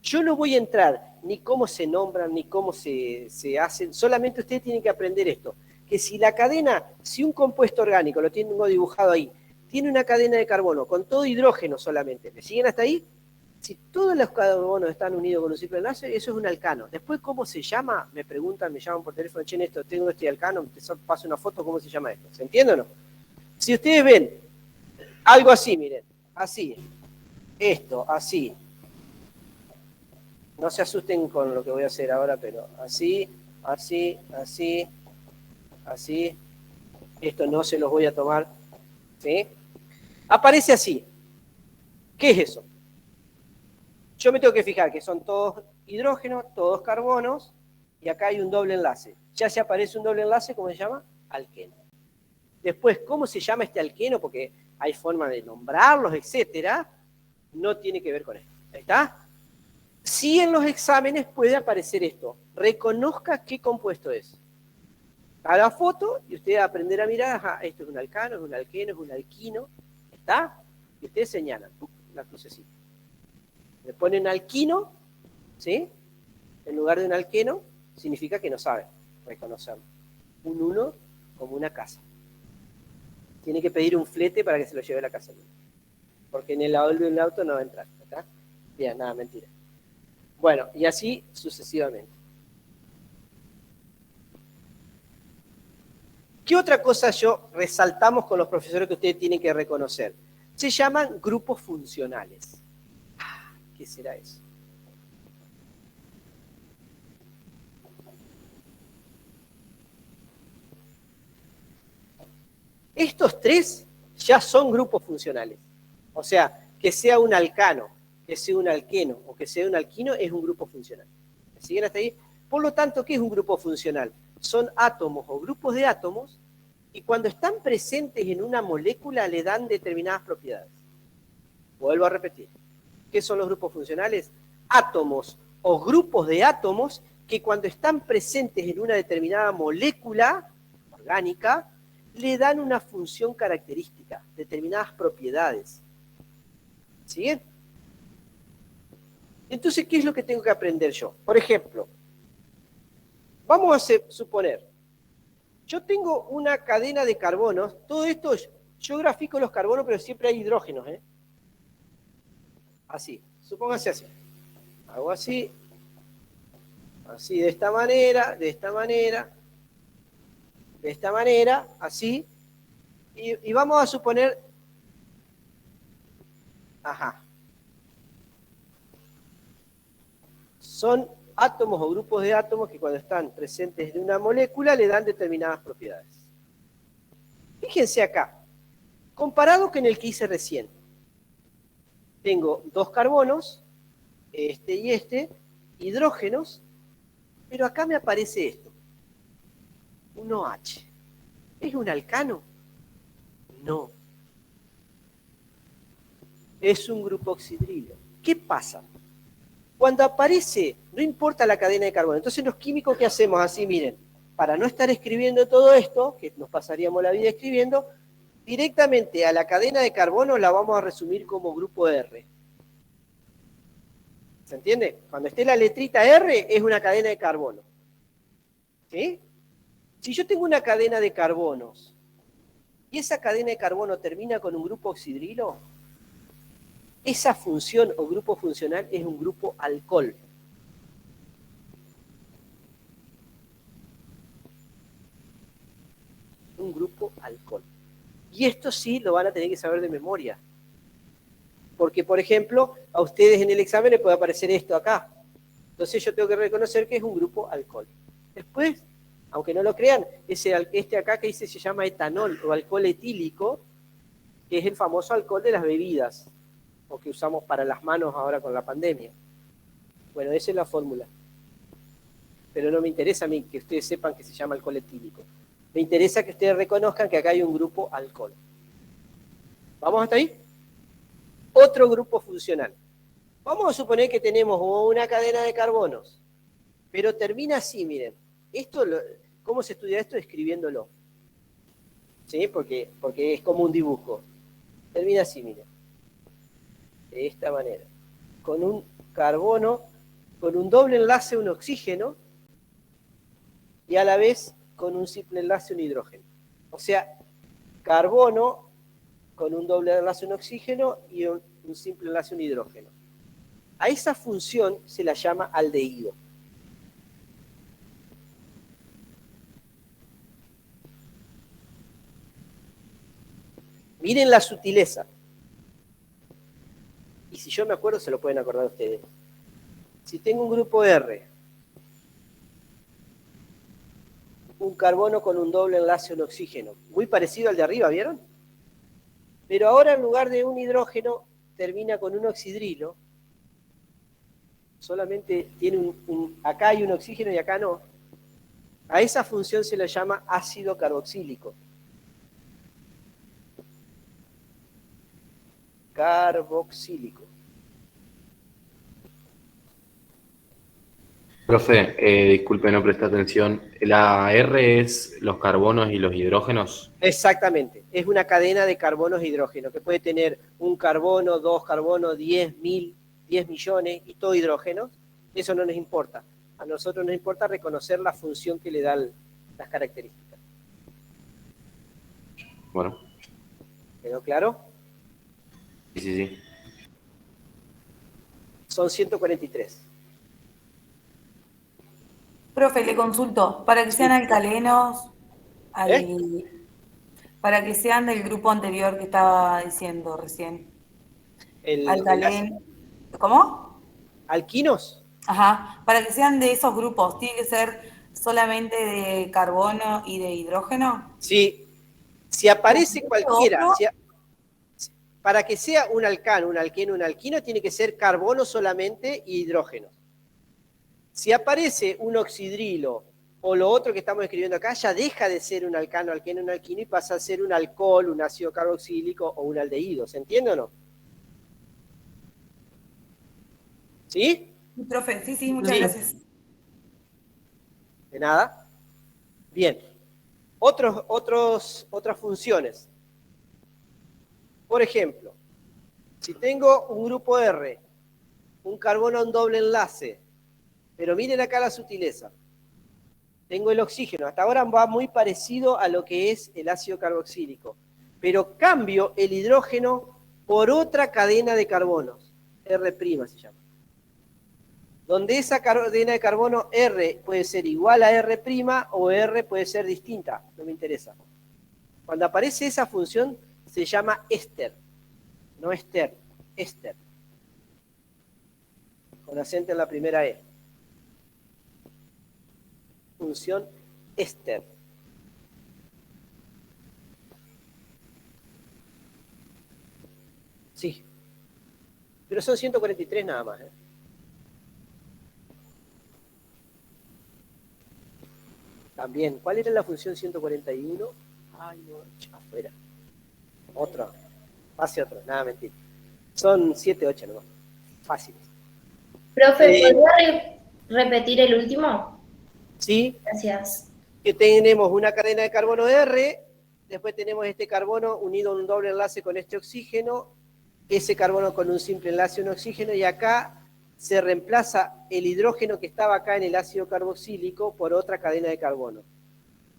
Yo no voy a entrar ni cómo se nombran, ni cómo se hacen, solamente ustedes tienen que aprender esto, que si la cadena, si un compuesto orgánico, lo tengo dibujado ahí, tiene una cadena de carbono con todo hidrógeno solamente, ¿me siguen hasta ahí? Si todos los carbonos están unidos con un simple enlace, eso es un alcano. Después, ¿cómo se llama? Me preguntan, me llaman por teléfono, che, esto, tengo este alcano, te paso una foto, ¿cómo se llama esto? ¿Se entiende o no? Si ustedes ven algo así, miren, así, esto, así, no se asusten con lo que voy a hacer ahora, pero así, así, así, así, esto no se los voy a tomar, ¿sí? Aparece así. ¿Qué es eso? Yo me tengo que fijar que son todos hidrógenos, todos carbonos, y acá hay un doble enlace. Ya se aparece un doble enlace, ¿cómo se llama? Alqueno. Después, ¿cómo se llama este alqueno? Porque hay forma de nombrarlos, etcétera. No tiene que ver con esto. ¿Ahí está? Sí, en los exámenes puede aparecer esto. Reconozca qué compuesto es. Haga foto y usted va a aprender a mirar, ajá, esto es un alcano, es un alqueno, es un alquino. ¿Está? que ustedes señalan, la crucecita. Le ponen alquino, ¿sí? En lugar de un alqueno, significa que no saben reconocerlo. Un 1 como una casa. Tiene que pedir un flete para que se lo lleve a la casa. Porque en el auto no va a entrar. ¿Acá? Bien, nada, mentira. Bueno, y así sucesivamente. ¿Qué otra cosa resaltamos con los profesores que ustedes tienen que reconocer? Se llaman grupos funcionales. ¿Qué será eso? Estos tres ya son grupos funcionales. O sea, que sea un alcano, que sea un alqueno o que sea un alquino es un grupo funcional. ¿Me siguen hasta ahí? Por lo tanto, ¿qué es un grupo funcional? Son átomos o grupos de átomos y cuando están presentes en una molécula le dan determinadas propiedades. Vuelvo a repetir. ¿Qué son los grupos funcionales? Átomos o grupos de átomos que cuando están presentes en una determinada molécula orgánica le dan una función característica, determinadas propiedades. ¿Sí? Entonces, ¿qué es lo que tengo que aprender yo? Por ejemplo, vamos a suponer, yo tengo una cadena de carbonos, todo esto, yo grafico los carbonos, pero siempre hay hidrógenos, ¿eh? Así, supóngase así. Hago así, así de esta manera, de esta manera, de esta manera, así, y vamos a suponer, ajá, son átomos o grupos de átomos que cuando están presentes en una molécula le dan determinadas propiedades. Fíjense acá, comparado con el que hice recién, tengo dos carbonos, este y este, hidrógenos, pero acá me aparece esto, un OH. ¿Es un alcano? No. Es un grupo oxidrilo. ¿Qué pasa? Cuando aparece, no importa la cadena de carbono, entonces los químicos, ¿qué hacemos? Así, miren, para no estar escribiendo todo esto, que nos pasaríamos la vida escribiendo, directamente a la cadena de carbono la vamos a resumir como grupo R. ¿Se entiende? Cuando esté la letrita R es una cadena de carbono. ¿Sí? Si yo tengo una cadena de carbonos y esa cadena de carbono termina con un grupo oxidrilo, esa función o grupo funcional es un grupo alcohol. Un grupo alcohol. Y esto sí lo van a tener que saber de memoria. Porque, por ejemplo, a ustedes en el examen les puede aparecer esto acá. Entonces yo tengo que reconocer que es un grupo alcohol. Después, aunque no lo crean, este acá que dice se llama etanol o alcohol etílico, que es el famoso alcohol de las bebidas, o que usamos para las manos ahora con la pandemia. Bueno, esa es la fórmula. Pero no me interesa a mí que ustedes sepan que se llama alcohol etílico. Me interesa que ustedes reconozcan que acá hay un grupo alcohol. ¿Vamos hasta ahí? Otro grupo funcional. Vamos a suponer que tenemos una cadena de carbonos, pero termina así, miren. ¿Cómo se estudia esto? Escribiéndolo. ¿Sí? Porque es como un dibujo. Termina así, miren. De esta manera. Con un carbono, con un doble enlace, un oxígeno, y a la vez con un simple enlace, un hidrógeno. O sea, carbono con un doble enlace, un oxígeno, y un simple enlace, un hidrógeno. A esa función se la llama aldehído. Miren la sutileza. Y si yo me acuerdo, se lo pueden acordar ustedes. Si tengo un grupo R, un carbono con un doble enlace, un oxígeno, muy parecido al de arriba, ¿vieron? Pero ahora en lugar de un hidrógeno, termina con un oxidrilo. Solamente tiene acá hay un oxígeno y acá no. A esa función se le llama ácido carboxílico. Carboxílico. Profe, disculpe, no presté atención. ¿La R es los carbonos y los hidrógenos? Exactamente, es una cadena de carbonos e hidrógenos, que puede tener un carbono, dos carbonos, 10.000, 10 millones y todo hidrógeno. Eso no nos importa. A nosotros nos importa reconocer la función que le dan las características. Bueno. ¿Quedó claro? Sí, sí, sí. Son 143. Profe, le consulto, para que sean alcalenos, para que sean del grupo anterior que estaba diciendo recién. Alcalén. ¿Cómo? ¿Alquinos? Ajá, para que sean de esos grupos, ¿tiene que ser solamente de carbono y de hidrógeno? Sí, si aparece cualquiera, para que sea un alcano, un alqueno, un alquino, tiene que ser carbono solamente y hidrógeno. Si aparece un oxidrilo o lo otro que estamos escribiendo acá, ya deja de ser un alcano, alqueno, un alquino y pasa a ser un alcohol, un ácido carboxílico o un aldehído. ¿Se entiende o no? ¿Sí? Profe, sí, muchas gracias. De nada. Bien. Otras funciones. Por ejemplo, si tengo un grupo R, un carbono en doble enlace, pero miren acá la sutileza. Tengo el oxígeno. Hasta ahora va muy parecido a lo que es el ácido carboxílico. Pero cambio el hidrógeno por otra cadena de carbonos. R' se llama. Donde esa cadena de carbono R puede ser igual a R' o R puede ser distinta. No me interesa. Cuando aparece esa función se llama éster. No ester, éster. Con acento en la primera E. Función éster. Sí. Pero son 143 nada más. También, ¿cuál era la función 141? Ay, no, afuera. Otra. Pase otro, nada, mentira. Son 7, 8 nomás. Fáciles. Profe, ¿podría repetir el último? Sí. Gracias. Que tenemos una cadena de carbono R, después tenemos este carbono unido a un doble enlace con este oxígeno, ese carbono con un simple enlace, un oxígeno, y acá se reemplaza el hidrógeno que estaba acá en el ácido carboxílico por otra cadena de carbono.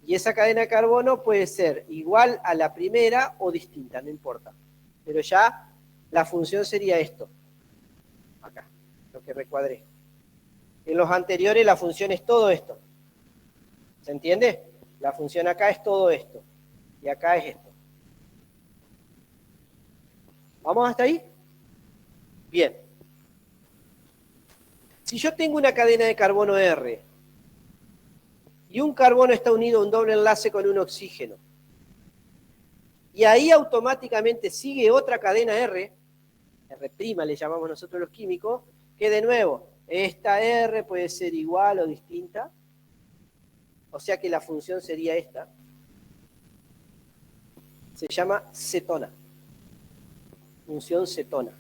Y esa cadena de carbono puede ser igual a la primera o distinta, no importa. Pero ya la función sería esto. Acá, lo que recuadré. En los anteriores la función es todo esto. ¿Se entiende? La función acá es todo esto. Y acá es esto. ¿Vamos hasta ahí? Bien. Si yo tengo una cadena de carbono R y un carbono está unido a un doble enlace con un oxígeno, y ahí automáticamente sigue otra cadena R, R' le llamamos nosotros los químicos, que de nuevo, esta R puede ser igual o distinta, o sea que la función sería esta, se llama cetona, función cetona.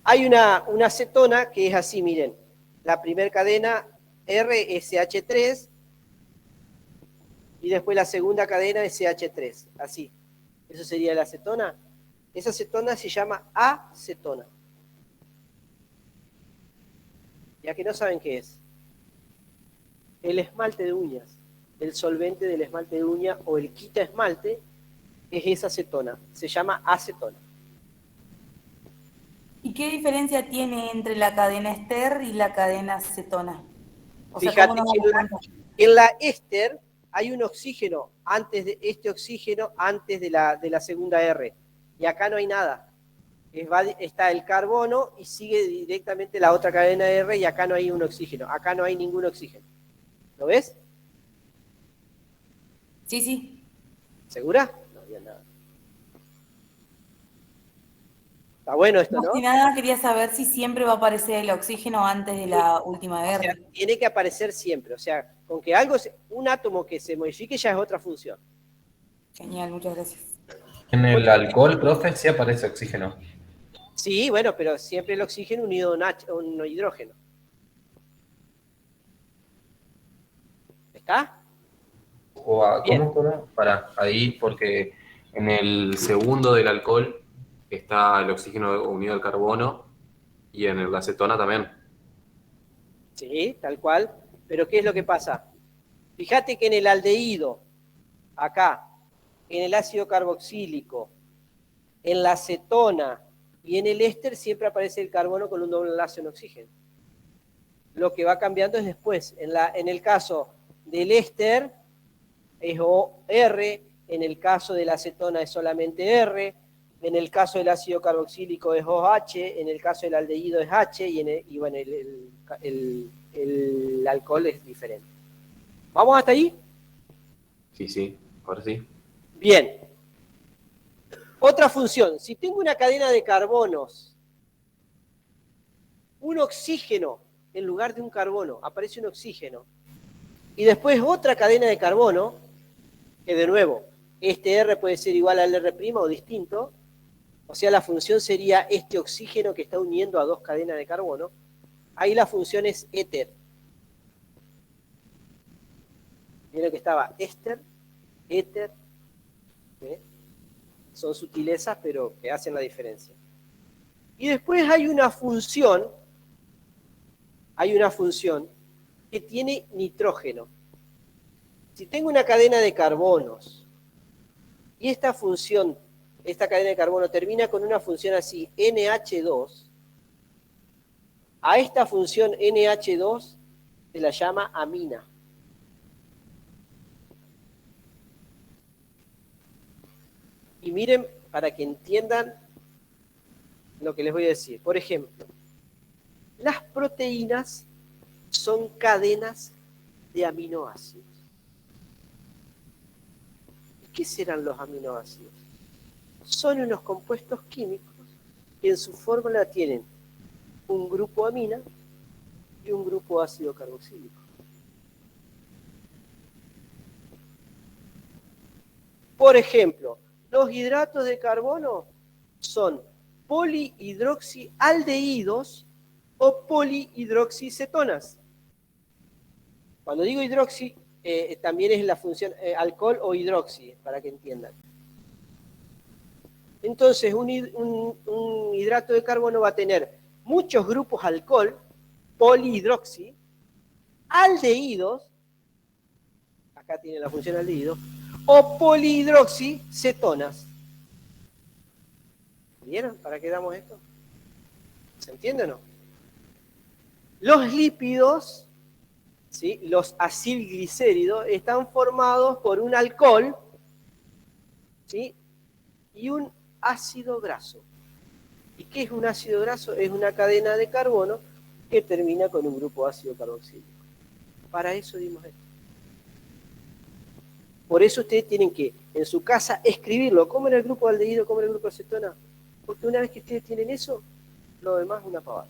Hay una cetona que es así, miren, la primera cadena RSH3 y después la segunda cadena SH3, así. Eso sería la acetona. Esa acetona se llama acetona. Ya que no saben qué es. El esmalte de uñas, el solvente del esmalte de uña o el quita esmalte es esa acetona. Se llama acetona. ¿Y qué diferencia tiene entre la cadena éster y la cadena cetona? O sea, Fíjate ¿cómo nos que damos cuenta? en la éster hay un oxígeno antes de este oxígeno, antes de la segunda R. Y acá no hay nada. Está el carbono y sigue directamente la otra cadena de R y acá no hay un oxígeno. Acá no hay ningún oxígeno. ¿Lo ves? Sí, sí. ¿Segura? No había nada. Está bueno esto, Más ¿no? que nada quería saber si siempre va a aparecer el oxígeno antes de la última R. O sea, tiene que aparecer siempre. O sea, con que algo, un átomo que se modifique ya es otra función. Genial, muchas gracias. En el alcohol, profe, sí aparece oxígeno. Sí, bueno, pero siempre el oxígeno unido a un hidrógeno. ¿Está? ¿Cómo? Para ahí, porque en el segundo del alcohol está el oxígeno unido al carbono y en la acetona también. Sí, tal cual. Pero ¿qué es lo que pasa? Fíjate que en el aldehído, acá, en el ácido carboxílico, en la acetona y en el éster siempre aparece el carbono con un doble enlace en oxígeno. Lo que va cambiando es después. En el caso del éster es OR, en el caso de la acetona es solamente R, en el caso del ácido carboxílico es OH, en el caso del aldehído es H y bueno, el alcohol es diferente. ¿Vamos hasta ahí? Sí, ahora sí. Bien. Otra función. Si tengo una cadena de carbonos, un oxígeno en lugar de un carbono, aparece un oxígeno, y después otra cadena de carbono, que de nuevo, este R puede ser igual al R' o distinto, o sea, la función sería este oxígeno que está uniendo a dos cadenas de carbono, ahí la función es éter. Miren que estaba éster, éter, ¿sí? Son sutilezas, pero que hacen la diferencia. Y después hay una función que tiene nitrógeno. Si tengo una cadena de carbonos y esta cadena de carbono termina con una función así, NH2, a esta función NH2 se la llama amina. Y miren, para que entiendan lo que les voy a decir. Por ejemplo, las proteínas son cadenas de aminoácidos. ¿Y qué serán los aminoácidos? Son unos compuestos químicos que en su fórmula tienen un grupo amina y un grupo ácido carboxílico. Por ejemplo, los hidratos de carbono son polihidroxialdehídos o polihidroxicetonas. Cuando digo hidroxi, también es la función alcohol o hidroxi, para que entiendan. Entonces, un hidrato de carbono va a tener muchos grupos alcohol, polihidroxi, aldehídos, acá tiene la función aldehído, o polihidroxicetonas. ¿Vieron para qué damos esto? ¿Se entiende o no? Los lípidos, ¿sí? Los acilglicéridos, están formados por un alcohol, ¿sí? Y un ácido graso. ¿Y qué es un ácido graso? Es una cadena de carbono que termina con un grupo ácido carboxílico. Para eso dimos esto. Por eso ustedes tienen que, en su casa, escribirlo. ¿Cómo era el grupo aldehído? ¿Cómo era el grupo acetona? Porque una vez que ustedes tienen eso, lo demás es una pavada.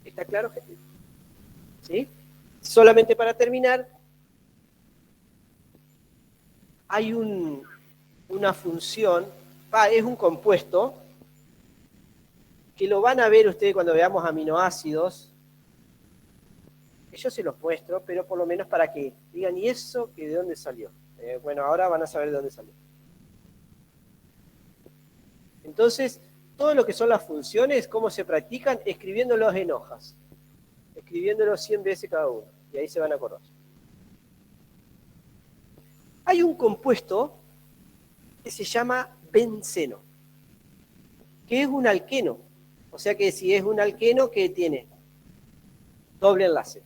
¿Está claro, gente? ¿Sí? Solamente para terminar, hay una función, es un compuesto, que lo van a ver ustedes cuando veamos aminoácidos, que yo se los muestro, pero por lo menos para que digan, ¿y eso que de dónde salió? Bueno, ahora van a saber de dónde salió. Entonces, todo lo que son las funciones, ¿cómo se practican? Escribiéndolos en hojas. Escribiéndolos 100 veces cada uno. Y ahí se van a acordar. Hay un compuesto que se llama benceno, que es un alqueno. O sea que si es un alqueno, ¿qué tiene? Doble enlace.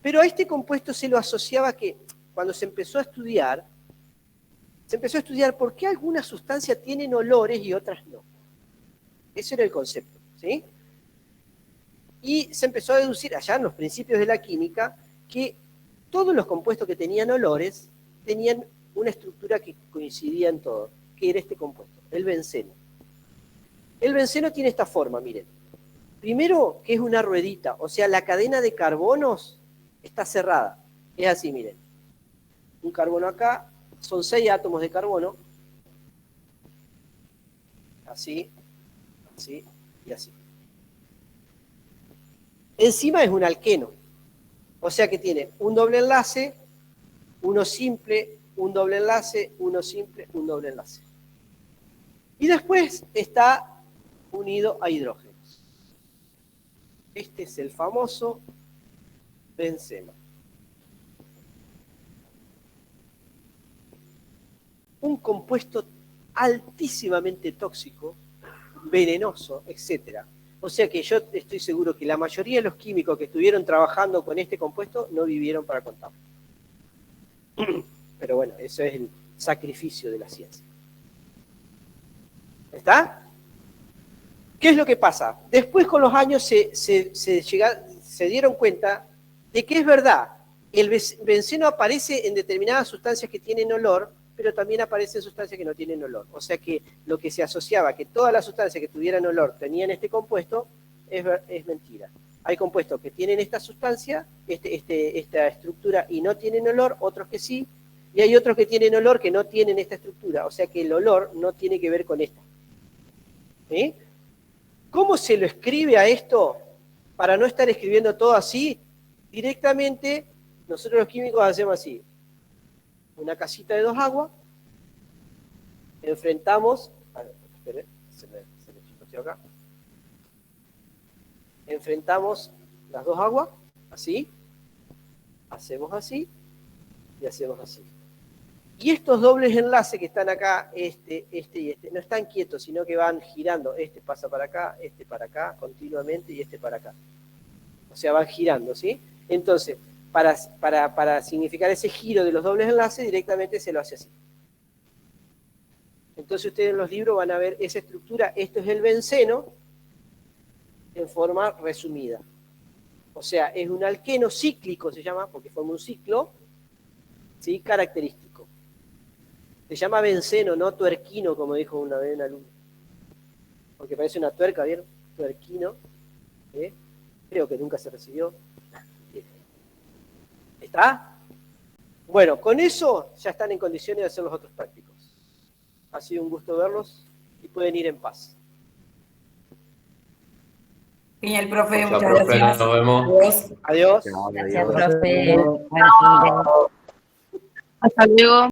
Pero a este compuesto se lo asociaba que, cuando se empezó a estudiar por qué algunas sustancias tienen olores y otras no. Ese era el concepto, ¿sí? Y se empezó a deducir allá en los principios de la química que todos los compuestos que tenían olores tenían una estructura que coincidía en todo, que era este compuesto, el benceno. El benceno tiene esta forma, miren. Primero, que es una ruedita, o sea, la cadena de carbonos está cerrada. Es así, miren. Un carbono acá, son 6 átomos de carbono. Así, así y así. Encima es un alqueno. O sea que tiene un doble enlace, uno simple, un doble enlace, uno simple, un doble enlace. Y después está unido a hidrógenos. Este es el famoso benceno. Un compuesto altísimamente tóxico, venenoso, etc. O sea que yo estoy seguro que la mayoría de los químicos que estuvieron trabajando con este compuesto no vivieron para contarlo. Pero bueno, eso es el sacrificio de la ciencia. ¿Está? ¿Qué es lo que pasa? Después con los años se dieron cuenta de que es verdad, el benceno aparece en determinadas sustancias que tienen olor, pero también aparece en sustancias que no tienen olor. O sea que lo que se asociaba, que todas las sustancias que tuvieran olor tenían este compuesto, es mentira. Hay compuestos que tienen esta sustancia, esta estructura y no tienen olor, otros que sí, y hay otros que tienen olor que no tienen esta estructura. O sea que el olor no tiene que ver con esta. ¿Sí? ¿Cómo se lo escribe a esto? Para no estar escribiendo todo así, directamente nosotros los químicos hacemos así. Una casita de 2 aguas, enfrentamos, espere, se me chispoteó acá, enfrentamos las 2 aguas, así, hacemos así y hacemos así. Y estos dobles enlaces que están acá, este y este, no están quietos, sino que van girando, este pasa para acá, continuamente, y este para acá. O sea, van girando, ¿sí? Entonces, para significar ese giro de los dobles enlaces, directamente se lo hace así. Entonces ustedes en los libros van a ver esa estructura. Esto es el benceno en forma resumida. O sea, es un alqueno cíclico, se llama, porque forma un ciclo, ¿sí? Característico. Se llama benceno, no tuerquino, como dijo una vez un alumno. Porque parece una tuerca, ¿vieron? Tuerquino. Creo que nunca se recibió. ¿Está? Bueno, con eso ya están en condiciones de hacer los otros prácticos. Ha sido un gusto verlos y pueden ir en paz. Genial, profe. Muchas Muchas profe, gracias. nos vemos. Adiós. Gracias, profe. Hasta luego.